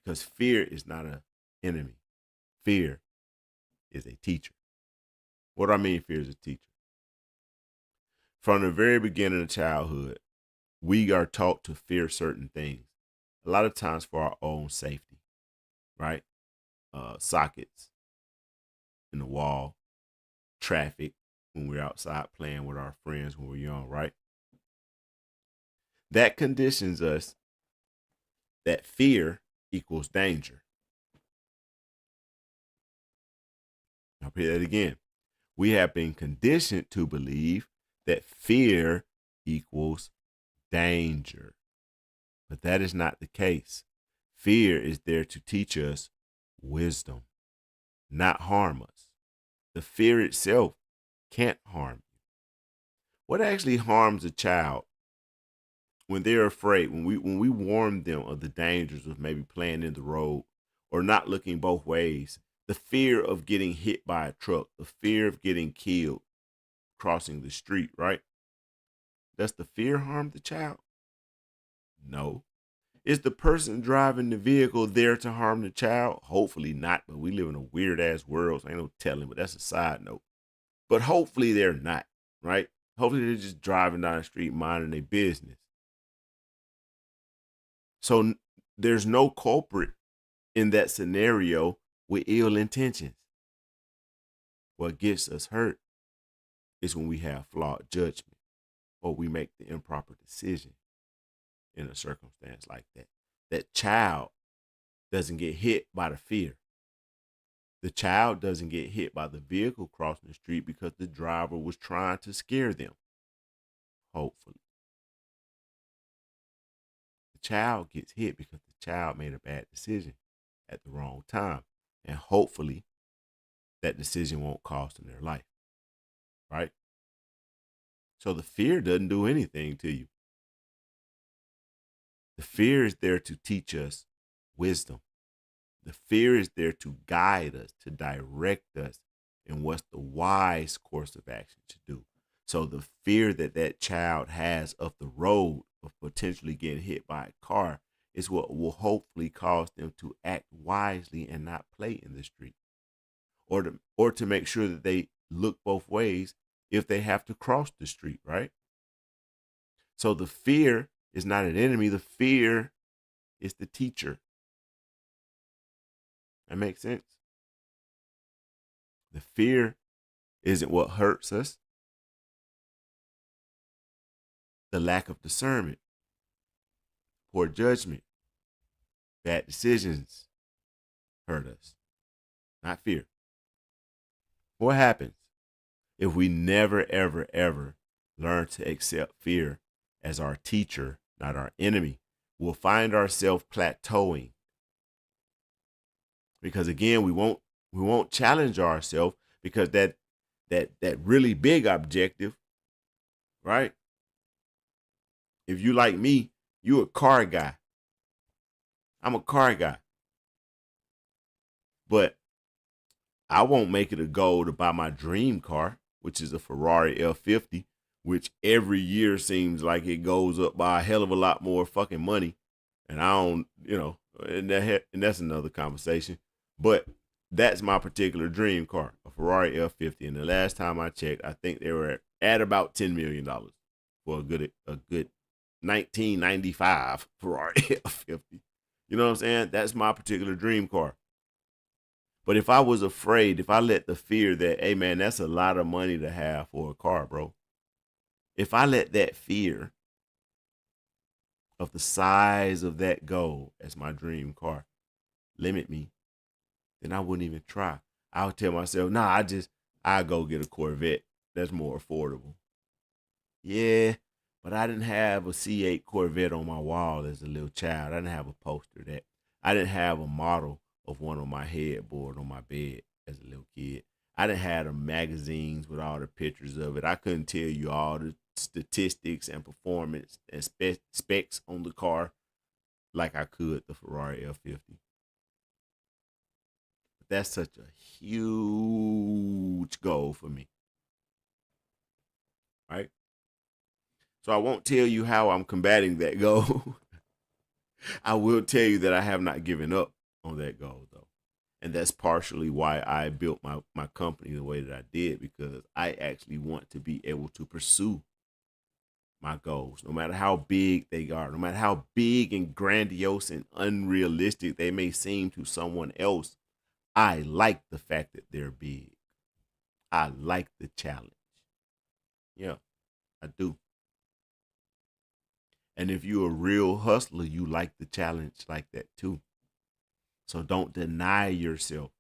Because fear is not an enemy. Fear is a teacher. What do I mean fear is a teacher? From the very beginning of childhood, we are taught to fear certain things. A lot of times for our own safety, right? Sockets in the wall, traffic when we're outside playing with our friends when we're young, right? That conditions us that fear equals danger. I'll repeat that again. We have been conditioned to believe that fear equals danger. But that is not the case. Fear is there to teach us wisdom, not harm us. The fear itself can't harm you. What actually harms a child when they're afraid, when we warn them of the dangers of maybe playing in the road or not looking both ways, the fear of getting hit by a truck, the fear of getting killed crossing the street, right? Does the fear harm the child? No. Is the person driving the vehicle there to harm the child? Hopefully not, but we live in a weird ass world, so ain't no telling, but that's a side note. But hopefully they're not, right? Hopefully they're just driving down the street minding their business. So there's no culprit in that scenario with ill intentions. What gets us hurt is when we have flawed judgment or we make the improper decision in a circumstance like that. That child doesn't get hit by the fear. The child doesn't get hit by the vehicle crossing the street because the driver was trying to scare them. Hopefully. The child gets hit because the child made a bad decision at the wrong time. And hopefully that decision won't cost them their life. Right? So the fear doesn't do anything to you. The fear is there to teach us wisdom. The fear is there to guide us, to direct us in what's the wise course of action to do. So the fear that that child has of the road, of potentially getting hit by a car, is what will hopefully cause them to act wisely and not play in the street. Or to make sure that they look both ways if they have to cross the street, right? So the fear is not an enemy. The fear is the teacher. That makes sense? The fear isn't what hurts us. The lack of discernment, poor judgment, bad decisions hurt us, not fear. What happens if we never, ever, ever learn to accept fear as our teacher, not our enemy? We'll find ourselves plateauing. Because again, we won't challenge ourselves because that really big objective, right? If you like me, you a car guy. I'm a car guy. But I won't make it a goal to buy my dream car, which is a Ferrari F50, which every year seems like it goes up by a hell of a lot more fucking money. And I don't, and that's another conversation. But that's my particular dream car, a Ferrari F50. And the last time I checked, I think they were at about $10 million for a good 1995 Ferrari F50. You know what I'm saying? That's my particular dream car. But if I was afraid, if I let the fear that, hey man, that's a lot of money to have for a car, bro. If I let that fear of the size of that goal as my dream car limit me, then I wouldn't even try. I would tell myself, nah, I go get a Corvette. That's more affordable. Yeah, but I didn't have a C8 Corvette on my wall as a little child. I didn't have a poster of that. I didn't have a model of one on my headboard on my bed as a little kid. I didn't have the magazines with all the pictures of it. I couldn't tell you all the statistics and performance and specs on the car like I could the Ferrari F50. But that's such a huge goal for me. Right? So I won't tell you how I'm combating that goal. I will tell you that I have not given up on that goal, though. And that's partially why I built my company the way that I did, because I actually want to be able to pursue my goals, no matter how big they are, no matter how big and grandiose and unrealistic they may seem to someone else. I like the fact that they're big. I like the challenge. Yeah, I do. And if you're a real hustler, you like the challenge like that too. So don't deny yourself.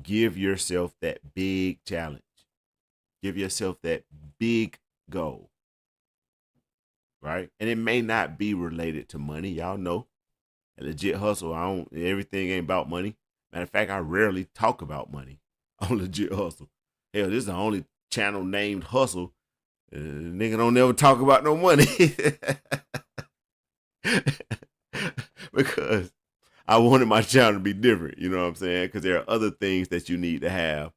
Give yourself that big challenge. Give yourself that big goal. Right? And it may not be related to money. Y'all know. A legit hustle, everything ain't about money. Matter of fact, I rarely talk about money on legit hustle. Hell, this is the only channel named Hustle. Nigga don't never talk about no money. Because I wanted my channel to be different, you know what I'm saying? Because there are other things that you need to have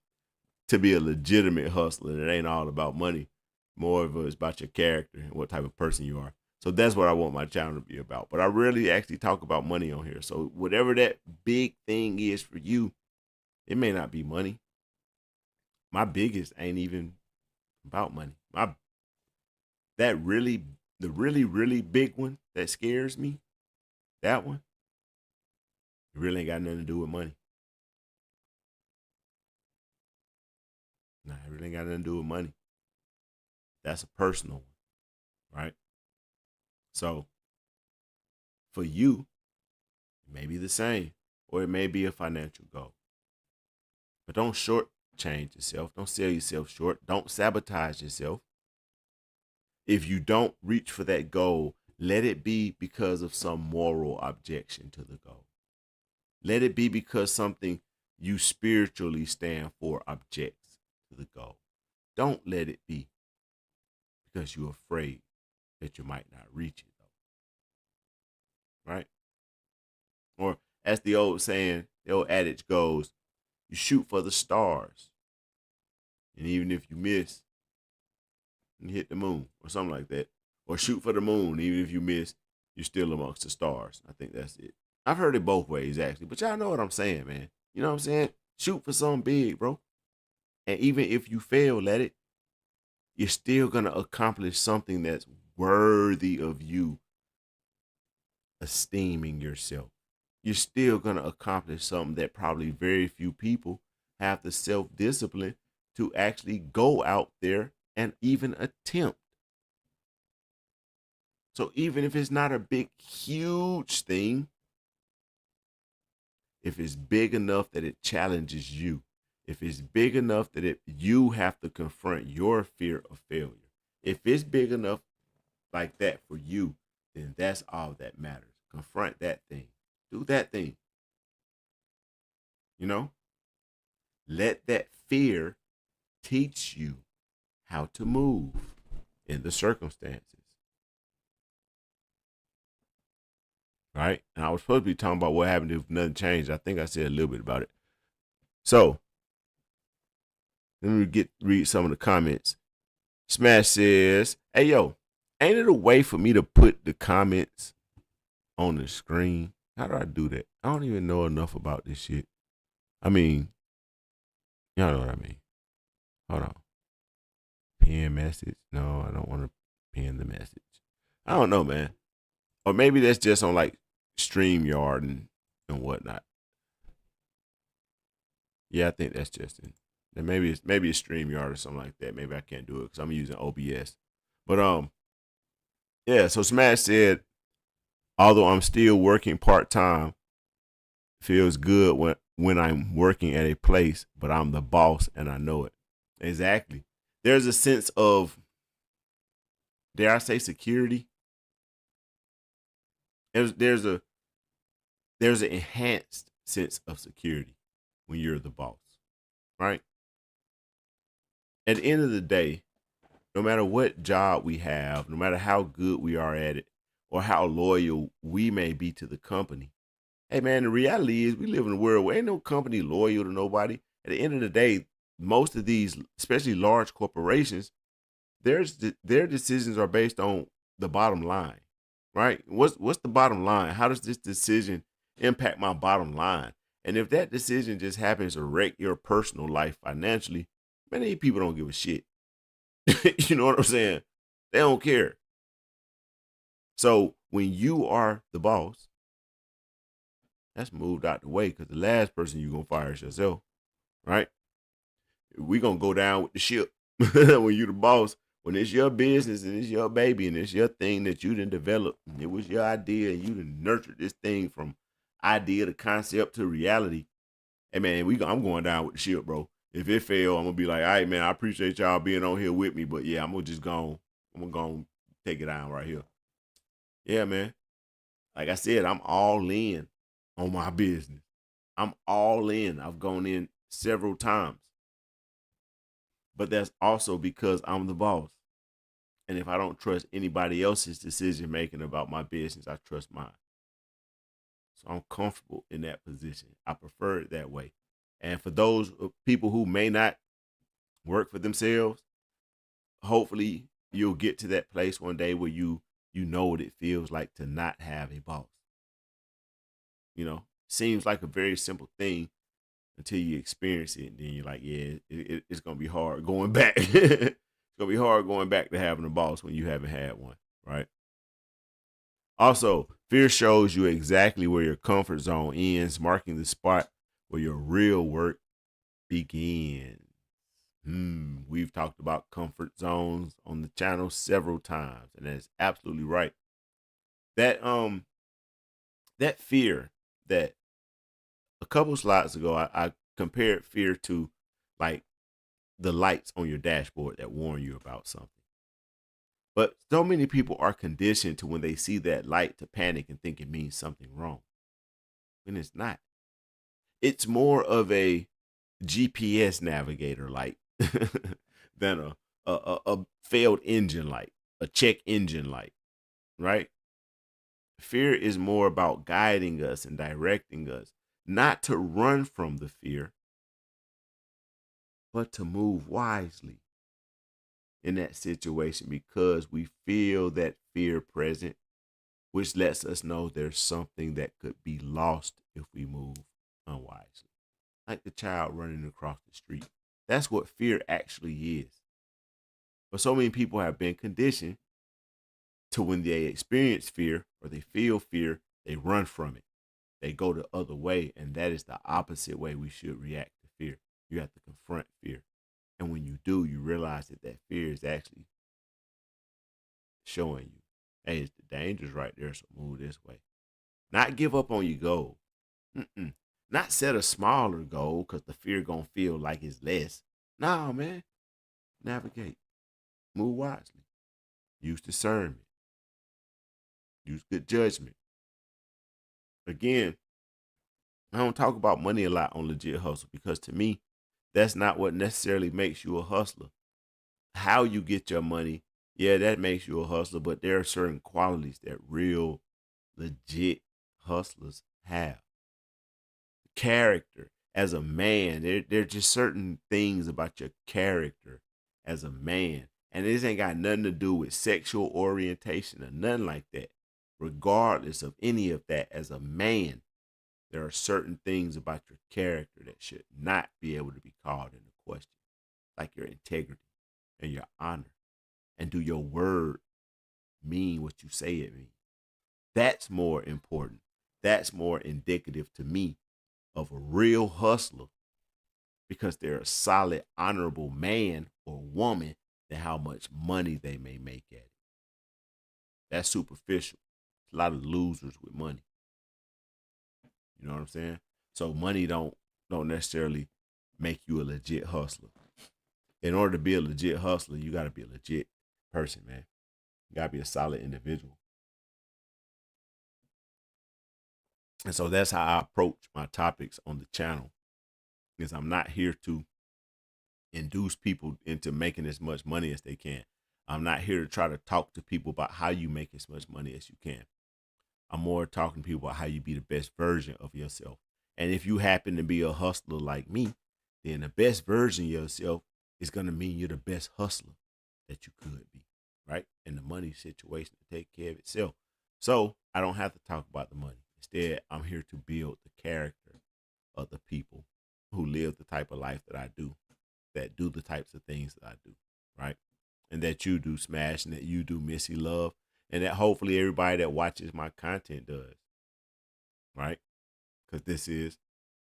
to be a legitimate hustler. It ain't all about money. More of it's about your character and what type of person you are. So that's what I want my channel to be about. But I rarely actually talk about money on here. So whatever that big thing is for you, it may not be money. My biggest ain't even about money. The really big one that scares me, that one, it really ain't got nothing to do with money. Nah, it really ain't got nothing to do with money. That's a personal one, right? So for you, it may be the same, or it may be a financial goal. But don't shortchange yourself. Don't sell yourself short. Don't sabotage yourself. If you don't reach for that goal, let it be because of some moral objection to the goal. Let it be because something you spiritually stand for objects to the goal. Don't let it be because you're afraid that you might not reach it, though. Right? Or as the old saying, the old adage goes, you shoot for the stars. And even if you miss, you hit the moon or something like that. Or shoot for the moon. Even if you miss, you're still amongst the stars. I think that's it. I've heard it both ways, actually. But y'all know what I'm saying, man. You know what I'm saying? Shoot for something big, bro. And even if you fail at it, you're still going to accomplish something that's worthy of you esteeming yourself. You're still going to accomplish something that probably very few people have the self-discipline to actually go out there and even attempt. So even if it's not a big, huge thing, if it's big enough that it challenges you, if it's big enough that you have to confront your fear of failure, if it's big enough like that for you, then that's all that matters. Confront that thing. Do that thing. You know? Let that fear teach you how to move in the circumstances. right? And I was supposed to be talking about what happened if nothing changed. I think I said a little bit about it. So let me read some of the comments. Smash says, "Hey yo, ain't it a way for me to put the comments on the screen? How do I do that? I don't even know enough about this shit. I mean, y'all know what I mean. Hold on. Pin message? No, I don't want to pin the message. I don't know, man. Or maybe that's just on like StreamYard and whatnot. Yeah, I think that's just it. And maybe it's StreamYard or something like that. Maybe I can't do it because I'm using OBS. But yeah. So Smash said, although I'm still working part time, feels good when I'm working at a place, but I'm the boss and I know it. Exactly. There's a sense of, dare I say, security. There's an enhanced sense of security when you're the boss, right? At the end of the day, no matter what job we have, no matter how good we are at it, or how loyal we may be to the company, hey man, the reality is we live in a world where ain't no company loyal to nobody. At the end of the day, most of these, especially large corporations, their decisions are based on the bottom line, right? What's the bottom line? How does this decision impact my bottom line? And if that decision just happens to wreck your personal life financially, man, these people don't give a shit. You know what I'm saying? They don't care. So when you are the boss, that's moved out the way, because the last person you're going to fire is yourself, right? We're going to go down with the ship. When you're the boss, when it's your business and it's your baby and it's your thing that you didn't develop, and it was your idea and you didn't nurture this thing from idea to concept to reality, hey man, I'm going down with the ship, bro. If it fail, I'm going to be like, all right, man, I appreciate y'all being on here with me, but yeah, I'm going to go take it down right here. Yeah, man. Like I said, I'm all in on my business. I'm all in. I've gone in several times. But that's also because I'm the boss. And if I don't trust anybody else's decision making about my business, I trust mine. So I'm comfortable in that position. I prefer it that way. And for those people who may not work for themselves, hopefully you'll get to that place one day where you know what it feels like to not have a boss. You know, seems like a very simple thing until you experience it, and then you're like, yeah, it's gonna be hard going back. It's gonna be hard going back to having a boss when you haven't had one, right? Also, fear shows you exactly where your comfort zone ends, marking the spot where your real work begins. We've talked about comfort zones on the channel several times, and that's absolutely right. That fear that a couple slides ago, I compared fear to like the lights on your dashboard that warn you about something. But so many people are conditioned to, when they see that light, to panic and think it means something wrong, when it's not. It's more of a GPS navigator light than a failed engine light, a check engine light, right? Fear is more about guiding us and directing us, not to run from the fear, but to move wisely in that situation, because we feel that fear present, which lets us know there's something that could be lost if we move unwisely. Like the child running across the street. That's what fear actually is. But so many people have been conditioned to, when they experience fear or they feel fear, they run from it. They go the other way, and that is the opposite way we should react to fear. You have to confront fear. And when you do, you realize that fear is actually showing you, hey, the danger's right there, so move this way. Not give up on your goal. Not set a smaller goal because the fear gonna feel like it's less. No, man. Navigate. Move wisely. Use discernment. Use good judgment. Again, I don't talk about money a lot on Legit Hustle, because to me, that's not what necessarily makes you a hustler. How you get your money, yeah, that makes you a hustler, but there are certain qualities that real, legit hustlers have. Character as a man. There are just certain things about your character as a man. And this ain't got nothing to do with sexual orientation or nothing like that. Regardless of any of that, as a man, there are certain things about your character that should not be able to be called into question, like your integrity and your honor. And do your word mean what you say it means? That's more important. That's more indicative to me of a real hustler, because they're a solid, honorable man or woman, than how much money they may make at it. That's superficial. A lot of losers with money. You know what I'm saying? So money don't necessarily make you a legit hustler. In order to be a legit hustler, you got to be a legit person, man. You got to be a solid individual. And so that's how I approach my topics on the channel, because I'm not here to induce people into making as much money as they can. I'm not here to try to talk to people about how you make as much money as you can. I'm more talking to people about how you be the best version of yourself. And if you happen to be a hustler like me, then the best version of yourself is going to mean you're the best hustler that you could be, right? And the money situation to take care of itself. So I don't have to talk about the money. Instead, I'm here to build the character of the people who live the type of life that I do, that do the types of things that I do, right? And that you do, Smash, and that you do, Missy Love, and that hopefully everybody that watches my content does, right? Because this is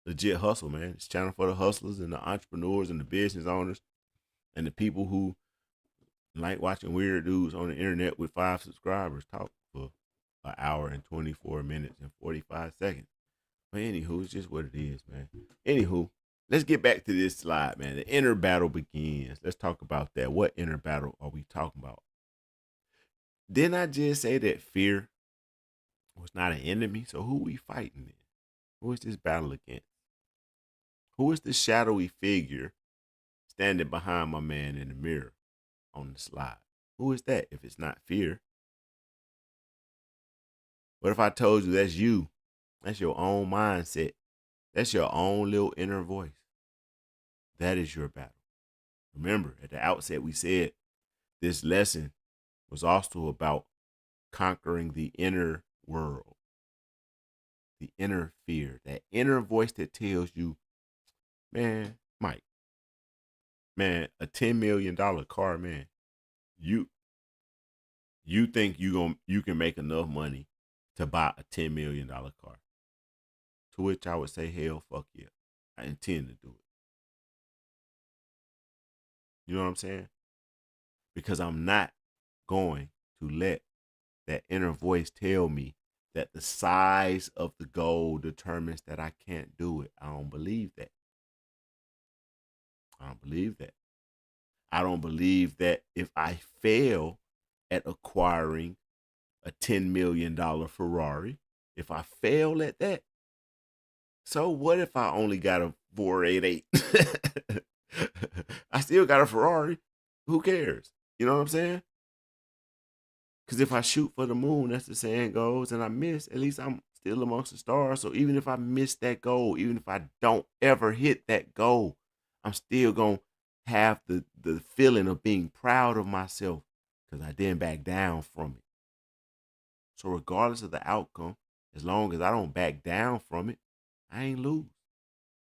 legit hustle, man. It's a channel for the hustlers and the entrepreneurs and the business owners and the people who like watching weird dudes on the internet with 5 subscribers talk for an hour and 24 minutes and 45 seconds. But anywho, it's just what it is, man. Anywho, let's get back to this slide, man. The inner battle begins. Let's talk about that. What inner battle are we talking about? Didn't I just say that fear was not an enemy? So who we fighting then? Who is this battle against? Who is the shadowy figure standing behind my man in the mirror on the slide? Who is that if it's not fear? What if I told you that's you? That's your own mindset. That's your own little inner voice. That is your battle. Remember, at the outset, we said this lesson was also about conquering the inner world, the inner fear, that inner voice that tells you, man, Mike, man, a $10 million car, man, you think you can make enough money to buy a $10 million car? To which I would say, hell, fuck yeah. I intend to do it. You know what I'm saying? Because I'm not going to let that inner voice tell me that the size of the goal determines that I can't do it. I don't believe that. I don't believe that. I don't believe that if I fail at acquiring a $10 million Ferrari, if I fail at that, so what if I only got a 488? I still got a Ferrari. Who cares? You know what I'm saying? Because if I shoot for the moon, as the saying goes, and I miss, at least I'm still amongst the stars. So even if I miss that goal, even if I don't ever hit that goal, I'm still going to have the feeling of being proud of myself because I didn't back down from it. So regardless of the outcome, as long as I don't back down from it, I ain't lose.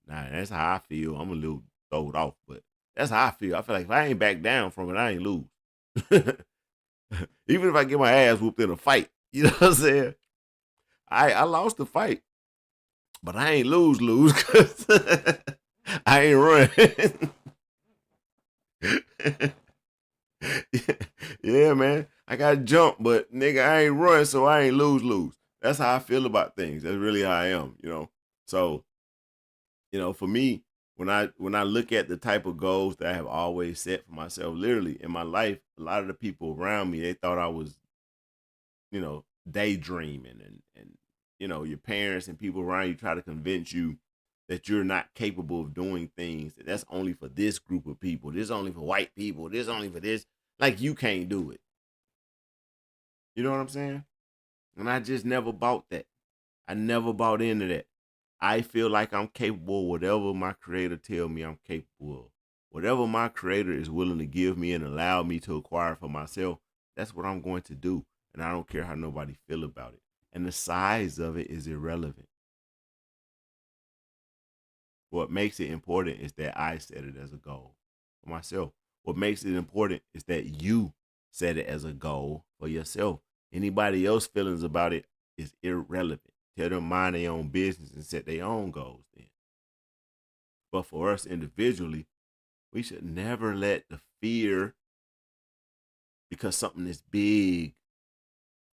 Nah, that's how I feel. I'm a little throwed off, but that's how I feel. I feel like if I ain't back down from it, I ain't lose. Even if I get my ass whooped in a fight, you know what I'm saying? I lost the fight, but I ain't lose because I ain't run. Yeah, man. I got jumped, but nigga, I ain't run, so I ain't lose. That's how I feel about things. That's really how I am, you know? So, you know, for me, when I look at the type of goals that I have always set for myself, literally in my life, a lot of the people around me, they thought I was, you know, daydreaming and you know, your parents and people around you try to convince you that you're not capable of doing things. That's only for this group of people. This is only for white people. This is only for this. Like you can't do it. You know what I'm saying? And I just never bought that. I never bought into that. I feel like I'm capable of whatever my creator tell me I'm capable of. Whatever my creator is willing to give me and allow me to acquire for myself, that's what I'm going to do. And I don't care how nobody feel about it. And the size of it is irrelevant. What makes it important is that I set it as a goal for myself. What makes it important is that you set it as a goal for yourself. Anybody else's feelings about it is irrelevant. Tell them mind their own business and set their own goals then. But for us individually, we should never let the fear, because something is big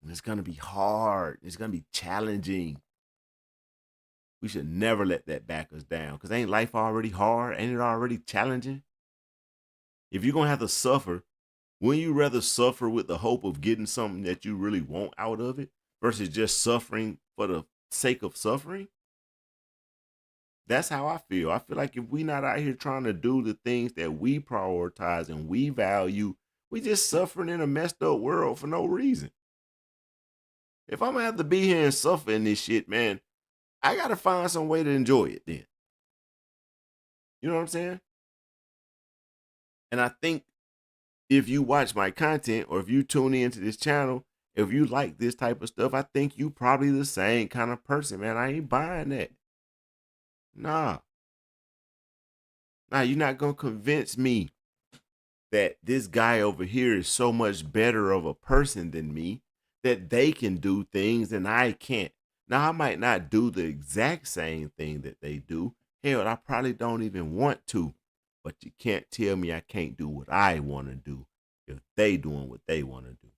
and it's going to be hard, it's going to be challenging, we should never let that back us down. Because ain't life already hard? Ain't it already challenging? If you're going to have to suffer, wouldn't you rather suffer with the hope of getting something that you really want out of it versus just suffering for the sake of suffering? That's how I feel. I feel like if we not out here trying to do the things that we prioritize and we value, we just suffering in a messed up world for no reason. If I'm going to have to be here and suffer in this shit, man, I got to find some way to enjoy it then. You know what I'm saying? And I think if you watch my content or if you tune into this channel, if you like this type of stuff, I think you probably the same kind of person, man. I ain't buying that. Nah, you're not going to convince me that this guy over here is so much better of a person than me that they can do things and I can't. Now, I might not do the exact same thing that they do. Hell, I probably don't even want to. But you can't tell me I can't do what I want to do if they doing what they want to do.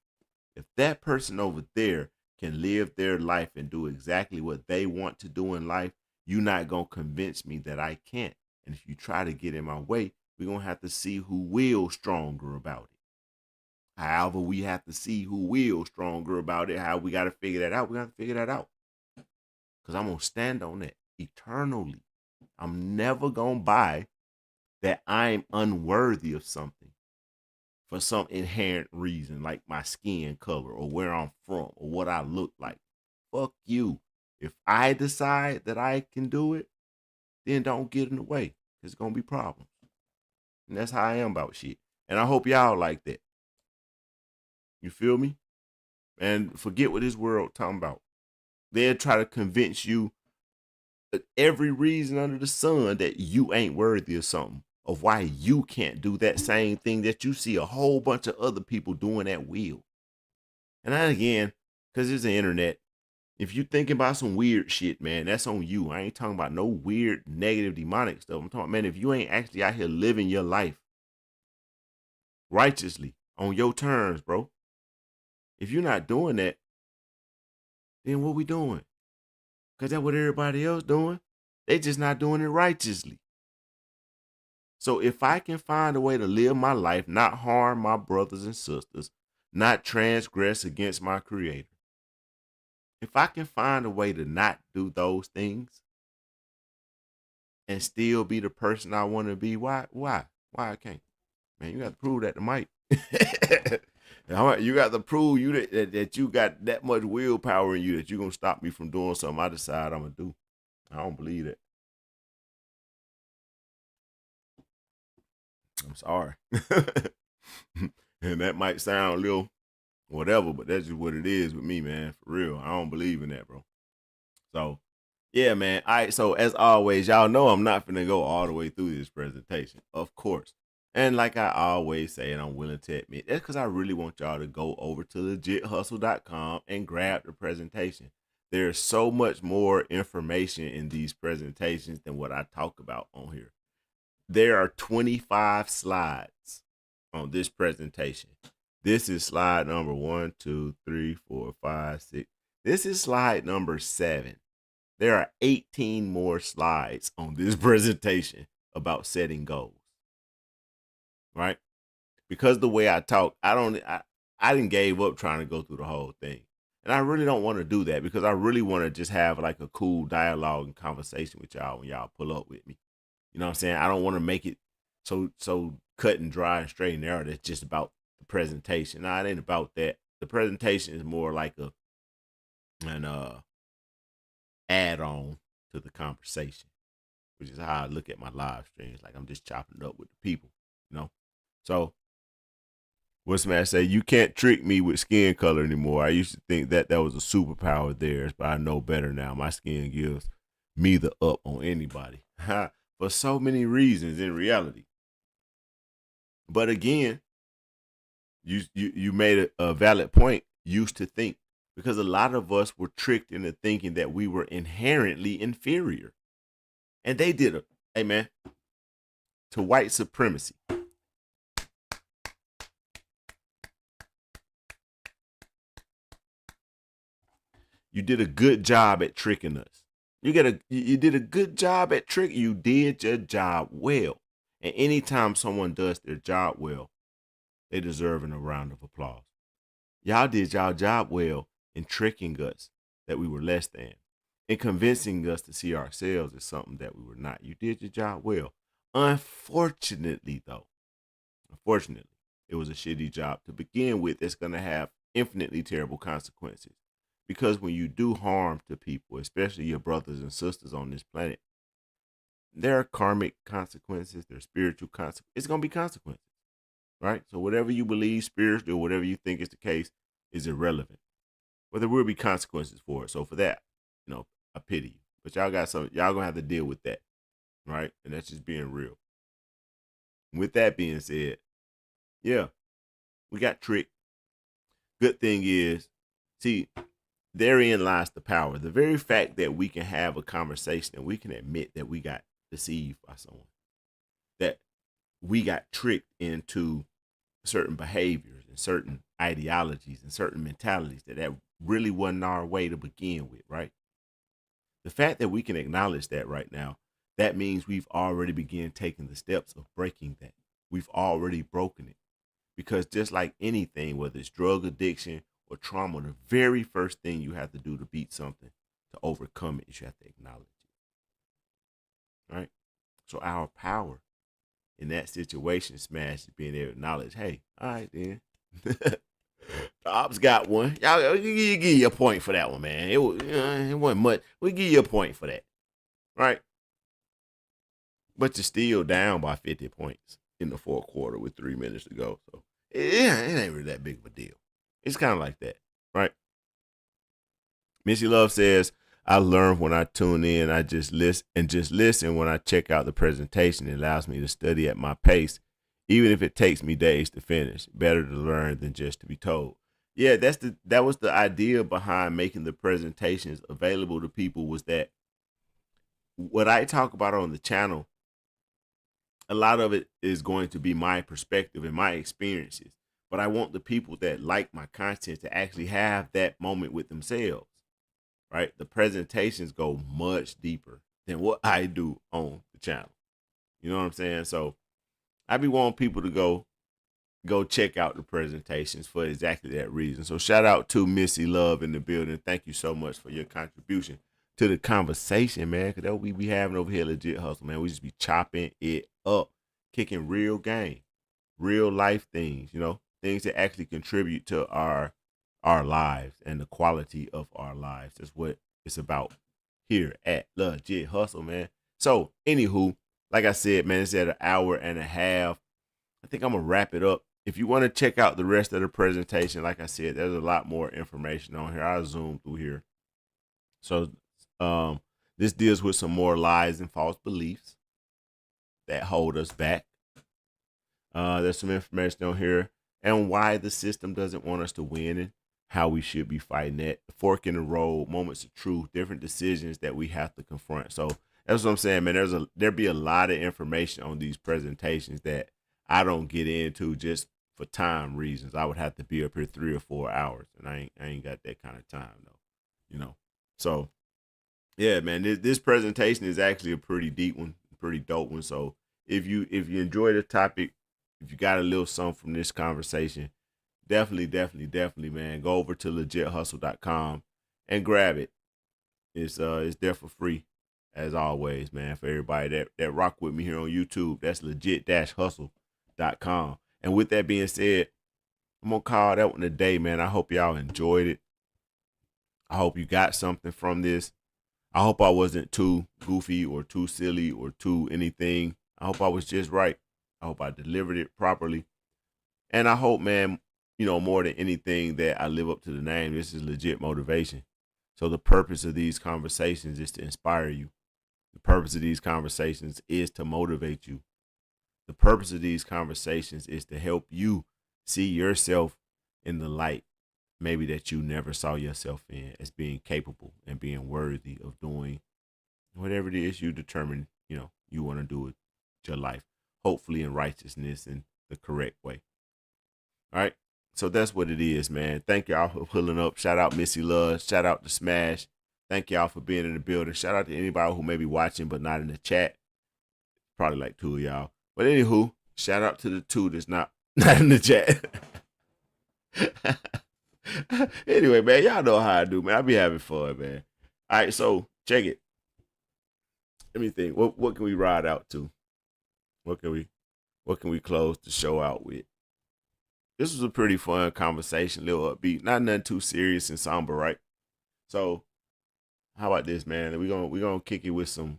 If that person over there can live their life and do exactly what they want to do in life, you're not going to convince me that I can't. And if you try to get in my way, we're going to have to see who will stronger about it. However, we have to see who will stronger about it, how we got to figure that out. We got to figure that out. Because I'm going to stand on that eternally. I'm never going to buy that I'm unworthy of something for some inherent reason, like my skin color or where I'm from or what I look like. Fuck you. If I decide that I can do it, then don't get in the way. There's going to be problems. And that's how I am about shit. And I hope y'all like that. You feel me? And forget what this world talking about. They'll try to convince you every reason under the sun that you ain't worthy of something, of why you can't do that same thing that you see a whole bunch of other people doing at will. And then again, because it's the internet, if you thinking about some weird shit, man, that's on you. I ain't talking about no weird, negative, demonic stuff. I'm talking about, man, if you ain't actually out here living your life righteously on your terms, bro, if you're not doing that, then what we doing? Because that's what everybody else doing. They just not doing it righteously. So if I can find a way to live my life, not harm my brothers and sisters, not transgress against my creator, if I can find a way to not do those things and still be the person I want to be, why I can't? Man, you got to prove that to Mike. You got to prove you that you got that much willpower in you that you're going to stop me from doing something I decide I'm going to do. I don't believe it. I'm sorry. And that might sound a little whatever, but that's just what it is with me, man. For real. I don't believe in that, bro. So, yeah, man. All right. So, as always, y'all know I'm not finna go all the way through this presentation, of course. And like I always say, and I'm willing to admit, that's because I really want y'all to go over to legithustle.com and grab the presentation. There's so much more information in these presentations than what I talk about on here. There are 25 slides on this presentation. This is slide number 1, 2, 3, 4, 5, 6. This is slide number 7. There are 18 more slides on this presentation about setting goals. Right? Because the way I talk, I didn't gave up trying to go through the whole thing. And I really don't want to do that because I really want to just have like a cool dialogue and conversation with y'all when y'all pull up with me. You know what I'm saying? I don't want to make it so cut and dry and straight and narrow. That's just about the presentation. Nah, it ain't about that. The presentation is more like add on to the conversation, which is how I look at my live streams. Like I'm just chopping it up with the people, you know? So what's the man say? You can't trick me with skin color anymore. I used to think that that was a superpower of theirs, but I know better now. My skin gives me the up on anybody for so many reasons in reality. But again, you made a valid point. Used to think, because a lot of us were tricked into thinking that we were inherently inferior, and they did it. Hey man, to white supremacy. You did a good job at tricking us. You did a good job at tricking. You did your job well. And anytime someone does their job well, they deserve a round of applause. Y'all did y'all job well in tricking us that we were less than, and convincing us to see ourselves as something that we were not. You did your job well. Unfortunately, it was a shitty job to begin with. It's going to have infinitely terrible consequences. Because when you do harm to people, especially your brothers and sisters on this planet, there are karmic consequences, there are spiritual consequences. It's going to be consequences, right? So whatever you believe spiritually or whatever you think is the case is irrelevant. But there will be consequences for it. So for that, I pity you. But y'all going to have to deal with that, right? And that's just being real. With that being said, yeah, we got tricked. Good thing is, see, therein lies the power. The very fact that we can have a conversation and we can admit that we got deceived by someone, that we got tricked into certain behaviors and certain ideologies and certain mentalities that really wasn't our way to begin with, right? The fact that we can acknowledge that right now, that means we've already begun taking the steps of breaking that. We've already broken it. Because just like anything, whether it's drug addiction or trauma, the very first thing you have to do to beat something, to overcome it, is you have to acknowledge it. Right? So our power in that situation, Smash, is being able to acknowledge, hey, all right then. The ops got one. Y'all give you a point for that one, man. It wasn't much. We give you a point for that. Right? But you're still down by 50 points in the fourth quarter with 3 minutes to go. So it ain't really that big of a deal. It's kind of like that, right? Missy Love says, I learn when I tune in. I just listen when I check out the presentation. It allows me to study at my pace, even if it takes me days to finish. Better to learn than just to be told. Yeah, that was the idea behind making the presentations available to people, was that what I talk about on the channel, a lot of it is going to be my perspective and my experiences. But I want the people that like my content to actually have that moment with themselves, right? The presentations go much deeper than what I do on the channel. You know what I'm saying? So I be wanting people to go check out the presentations for exactly that reason. So shout out to Missy Love in the building. Thank you so much for your contribution to the conversation, man. Because that's what we be having over here, Legit Hustle, man. We just be chopping it up, kicking real game, real life things, things that actually contribute to our lives and the quality of our lives. That's what it's about here at Legit Hustle, man. So, anywho, like I said, man, it's at an hour and a half. I think I'm going to wrap it up. If you want to check out the rest of the presentation, like I said, there's a lot more information on here. I'll zoom through here. So, this deals with some more lies and false beliefs that hold us back. There's some information on here and why the system doesn't want us to win and how we should be fighting that. The fork in the road, moments of truth, different decisions that we have to confront. So that's what I'm saying, man. There'll be a lot of information on these presentations that I don't get into just for time reasons. I would have to be up here 3 or 4 hours, and I ain't got that kind of time though, So yeah, man, this presentation is actually a pretty deep one, pretty dope one. So if you enjoy the topic, if you got a little something from this conversation, definitely, man, go over to legithustle.com and grab it. It's there for free, as always, man. For everybody that rock with me here on YouTube, that's legit-hustle.com. And with that being said, I'm gonna call that one a day, man. I hope y'all enjoyed it. I hope you got something from this. I hope I wasn't too goofy or too silly or too anything. I hope I was just right. I hope I delivered it properly. And I hope, man, more than anything that I live up to the name. This is legit motivation. So the purpose of these conversations is to inspire you. The purpose of these conversations is to motivate you. The purpose of these conversations is to help you see yourself in the light, maybe that you never saw yourself in, as being capable and being worthy of doing whatever it is you determine, you want to do with your life, hopefully in righteousness and the correct way. All right. So that's what it is, man. Thank y'all for pulling up. Shout out Missy Love. Shout out to Smash. Thank y'all for being in the building. Shout out to anybody who may be watching but not in the chat. Probably like two of y'all. But anywho, shout out to the two that's not in the chat. Anyway, man, y'all know how I do, man. I be having fun, man. All right, so check it. Let me think. What can we ride out to? What can we close the show out with? This was a pretty fun conversation, little upbeat, not nothing too serious and somber, right? So, how about this, man? We gonna kick it with some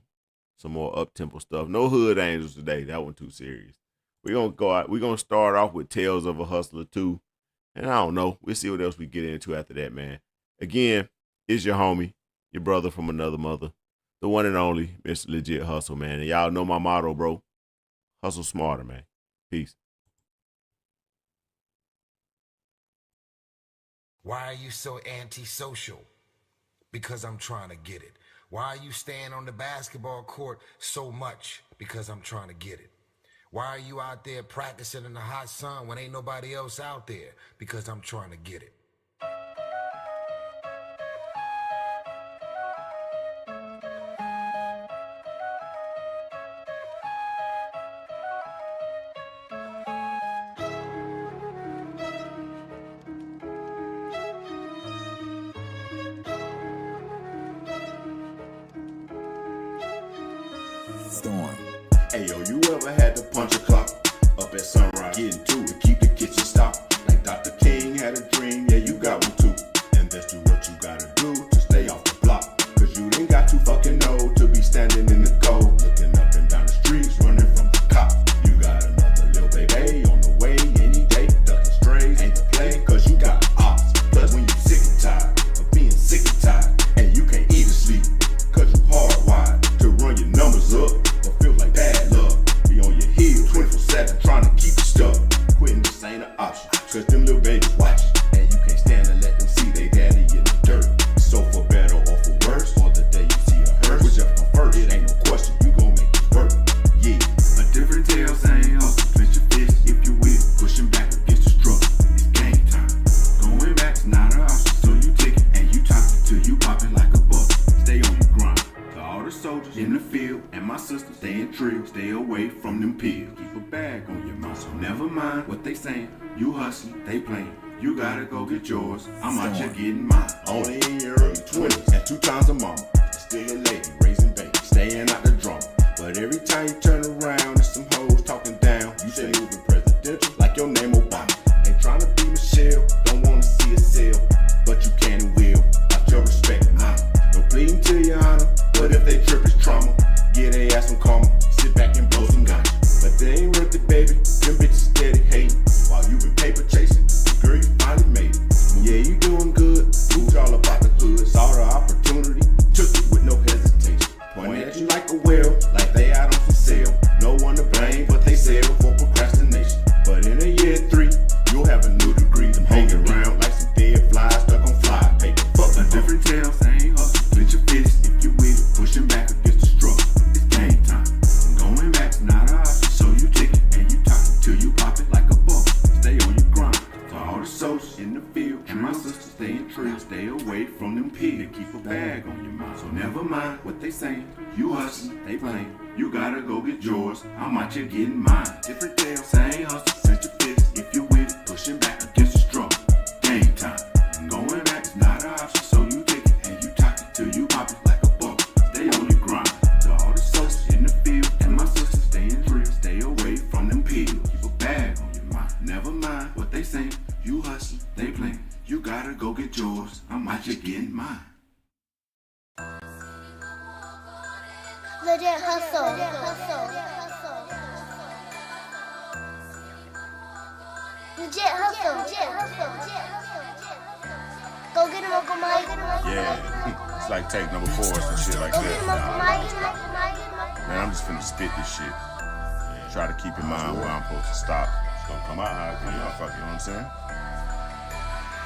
more up-tempo stuff. No Hood Angels today. That one too serious. We're gonna go out. We're gonna start off with Tales of a Hustler 2. And I don't know. We'll see what else we get into after that, man. Again, it's your homie, your brother from another mother, the one and only Mr. Legit Hustle, man. And y'all know my motto, bro. Hustle smarter, man. Peace. Why are you so antisocial? Because I'm trying to get it. Why are you staying on the basketball court so much? Because I'm trying to get it. Why are you out there practicing in the hot sun when ain't nobody else out there? Because I'm trying to get it. Storm. Hey yo, you ever had to punch a clock up at sunrise, getting to it, keep the kitchen stocked? Like Dr. King had a dream, yeah, you got one too. Invest in what you gotta do to stay off the block. Cause you ain't got to fucking know to be standing in the cold, looking up and down the streets, running from the cops. You got another little baby on the way any day, ducking strays, ain't the play, cause you got ops. Plus when you sick and tired of being sick and tired, and you can't even sleep, cause you hardwired to run your numbers up. Feels like bad luck. Be on your heels 24/7 trying to keep you stuck. Quitting this ain't an option, cause them little babies watching, and you can't stand to let them see they daddy in the dirt. So for better or for worse, or the day you see a hearse, whichever come first, it ain't no question, you gon' make it work. Yeah, a different tale, same hustle. Clench your fist if you will, pushing back against the struggle. It's game time. Going back's not an option, so you take it and you top it till you poppin' like a buck. Stay on your grind. To all the soldiers in the field and my sisters, staying true, stay away from them pills. Keep a bag on your mind, so never mind what they saying. You hustling, they playing. You gotta go get yours. I'm out here getting mine. Only in your early 20s and 2 times a mama. Still a lady, raising babies, staying out the drama. But every time you turn around, there's some hoes talking down. You say moving presidential like your name Obama. Ain't trying to be Michelle, don't wanna see a sale, but you can and will. Out your respect and honor. No pleading to your honor, but if they trip, it's trauma. Get they ass some karma, sit back and blow some ganja. But they ain't worth it, baby. Them bitches steady hating. While you been paper chasing, girl, you finally made it. Yeah, you doing good. Moved all about the hood. Saw the opportunity, took it with no hesitation. Pointing at you like a whale, like they out on for sale. No one to blame, but they sell for procrastination. But in a year 3, you'll have a new degree. Them hanging around like some dead flies stuck on fly paper. Fuck a different tale, same hustle. Clench your fist if you with it, pushing back against the struggle. It's game time. Going back's not an option, so you take it and you talk it till you pop it like a buck. Stay on your grind. To all the soldiers in the field and my sisters staying true, stay away from them pigs. Keep a bag on your mind, so never mind what they saying. You hustling, they playing. You gotta go get yours. I'm out here getting mine. Different tale, same hustle. Clench your fist if you with it, pushing back against the struggle. Game time. Going back's not an option, so you take it and you talk it till you pop it like a buck. Stay on your grind. To all the soldiers in the field and my sisters staying real, stay away from them pills. Keep a bag on your mind. Never mind what they saying. You hustling, they playing. You gotta go get yours. I'm out here getting mine. Legit hustle. Legit hustle. Go get him, Uncle Mike. Yeah, it's like take number 4 or some shit like Go get him, Uncle that. Mike. Man, I'm just finna spit this shit. Try to keep in mind where I'm supposed to stop. It's gonna come out how it come out, fuck, you know what I'm saying?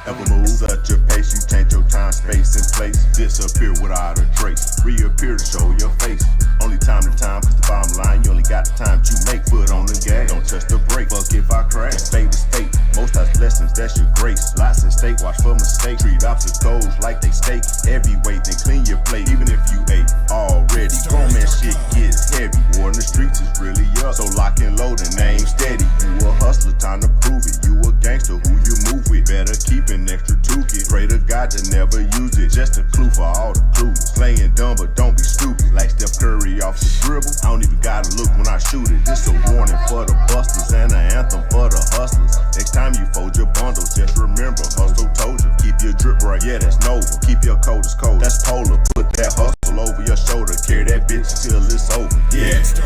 Ever move at your pace, you change your time, space, and place. Disappear without a trace, reappear to show your face. Only time to time, cause the bottom line, you only got the time you make. Foot on the gas, don't touch the brake, fuck if I crash. Fate is fate, most times blessings, that's your grace. Lots at stake, watch for mistakes. Treat obstacles like they steak. Heavyweight, then clean your plate, even if you ate already. Grown man shit gets heavy, war in the streets is really up. So lock and load and aim steady. You a hustler, time to prove it. You a gangster, who you move with. Better keep it extra toolkit. Pray to God to never use it. Just a clue for all the clues. Playing dumb, but don't be stupid. Like Steph Curry off the dribble. I don't even gotta look when I shoot it. This a warning for the busters and an anthem for the hustlers. Next time you fold your bundles, just remember, hustle told you. Keep your drip right, yeah, that's Nova. Keep your coat as cold, that's polar. Put that hustle over your shoulder. Carry that bitch till it's over. Yeah. It's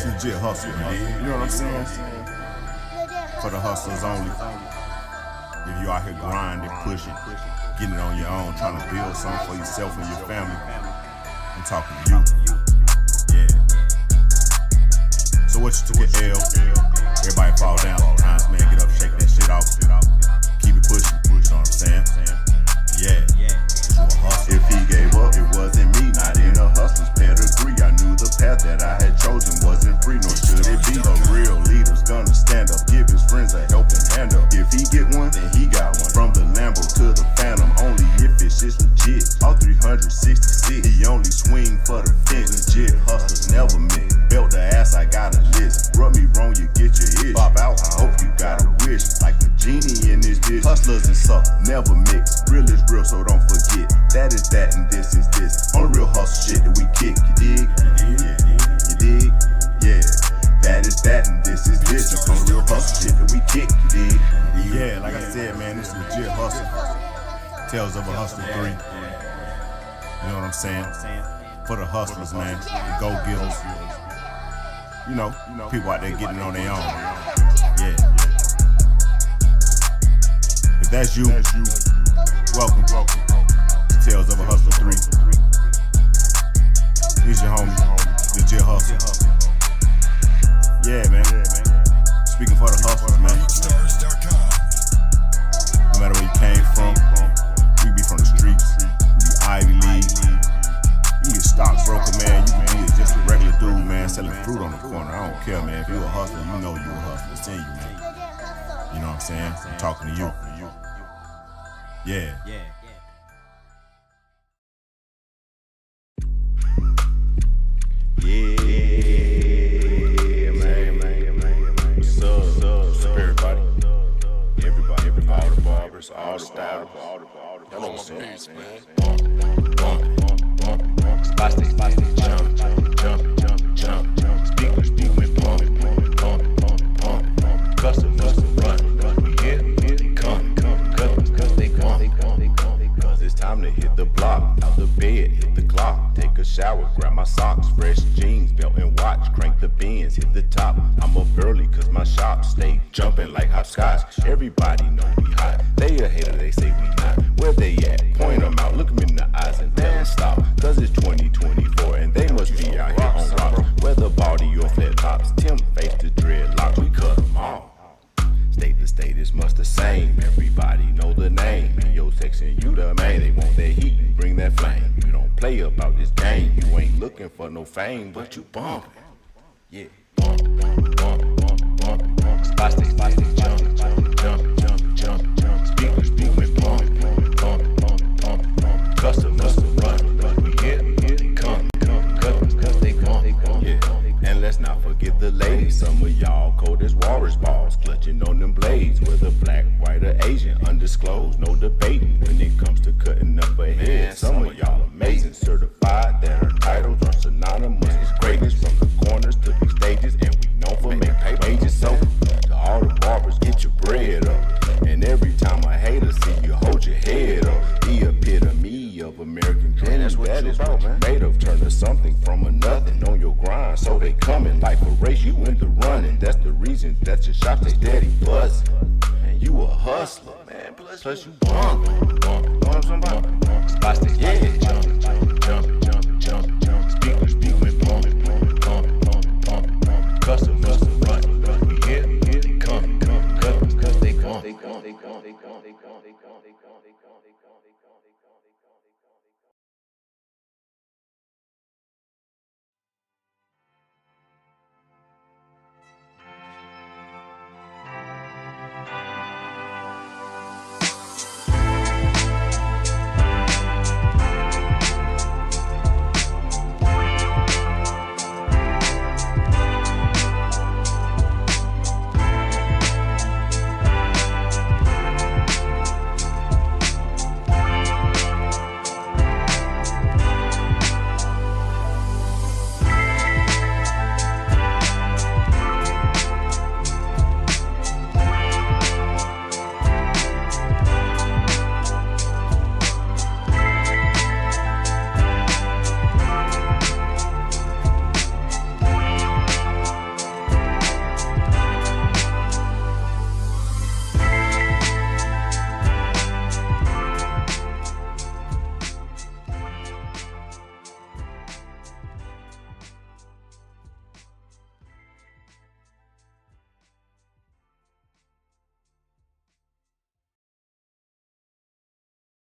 legit hustle, man. You know what I'm saying? For the hustlers only. If you out here grinding, pushing, getting it on your own, trying to build something for yourself and your family, I'm talking to you. Yeah. So what you took an L? Everybody fall down sometimes, man. Get up, shake that shit off. Keep it pushing, you know what I'm saying? Yeah. If he gave up, it wasn't me, not in a hustler's pedigree. I knew the path that I had chosen wasn't free, nor should it be. A real leader's gonna stand up, give his friends a helping hand up. If he get one, then he got one. From the Lambo to the Phantom, only if it's just legit. All 366, he only swing for the fence. Legit hustlers never miss. Belt the ass, I got a list. Rub me wrong, you get your itch. Pop out, I hope you got a wish. Like a genie in this bitch. Hustlers and suck, never mix. Real is real, so don't forget. That is that and this is this. On the real hustle shit that we kick, you dig? You dig? Yeah. That is that and this is this. On the real hustle shit that we kick, you dig? Yeah, like I said, man, this is legit hustle. Tales of a Hustler 3. You know what I'm saying? For the hustlers, man. The go-getters. You know, people out there getting on their own. Yeah. If that's you, welcome. Tales of a Hustler 3. Here's your homie, legit hustle. Yeah, man. Speaking for the hustlers, man. No matter where you came from, you can be from the streets, you can be Ivy League, you can be a stockbroker, man. You can be just a regular dude, man, selling fruit on the corner. I don't care, man. If you a hustler, you know you a hustler. It's in you, man. You know what I'm saying? I'm talking to you. Yeah. What's up, everybody? All the barbers, all the stylers. Y'all know what's up, man. Spots they jump. Speakers moving, pumping. Customers run. We here, they come. Cause they come. Cause it's time to hit the block. Out the bed, hit the clock. Take a shower, grab my socks, fresh jeans, belt and watch. Crank the Benz, hit the top. I'm up early cause my shop stay jumping like hopscotch. Everybody know we hot. They a hater, they say we not. Where they at? Point them out, look them in the eyes and tell them stop. Cause it's 2024 and they must be out here on rocks. Whether body or flat tops, Tim face to dreadlocks, we cut them all. State to state is much the same. Everybody know the name. In your section, you the main. They want that heat, you bring that flame. You don't play about this game. You ain't looking for no fame, but you bumpin'. Yeah. Spots they jump. Speakers moving, pumping. Customers run. We here, they come. Cause they come. Yeah. And let's not forget the ladies. Some of y'all cold as walrus balls, clutching on them blades. Whether black, white, or Asian, undisclosed, no debating when it comes to cutting up a head. Some of y'all amazing, certified that our titles are synonymous. It's greatness from the corners to the stages, and we known for making wages. So to all the barbers, get your bread up. And every time a hater see you, hold your head up. The epitome of American dream. That is what you made of. Turn to something from another. Shop they daddy buzzing. Man, you a hustler, man. Plus you bumping. Spots they yeah, jumping.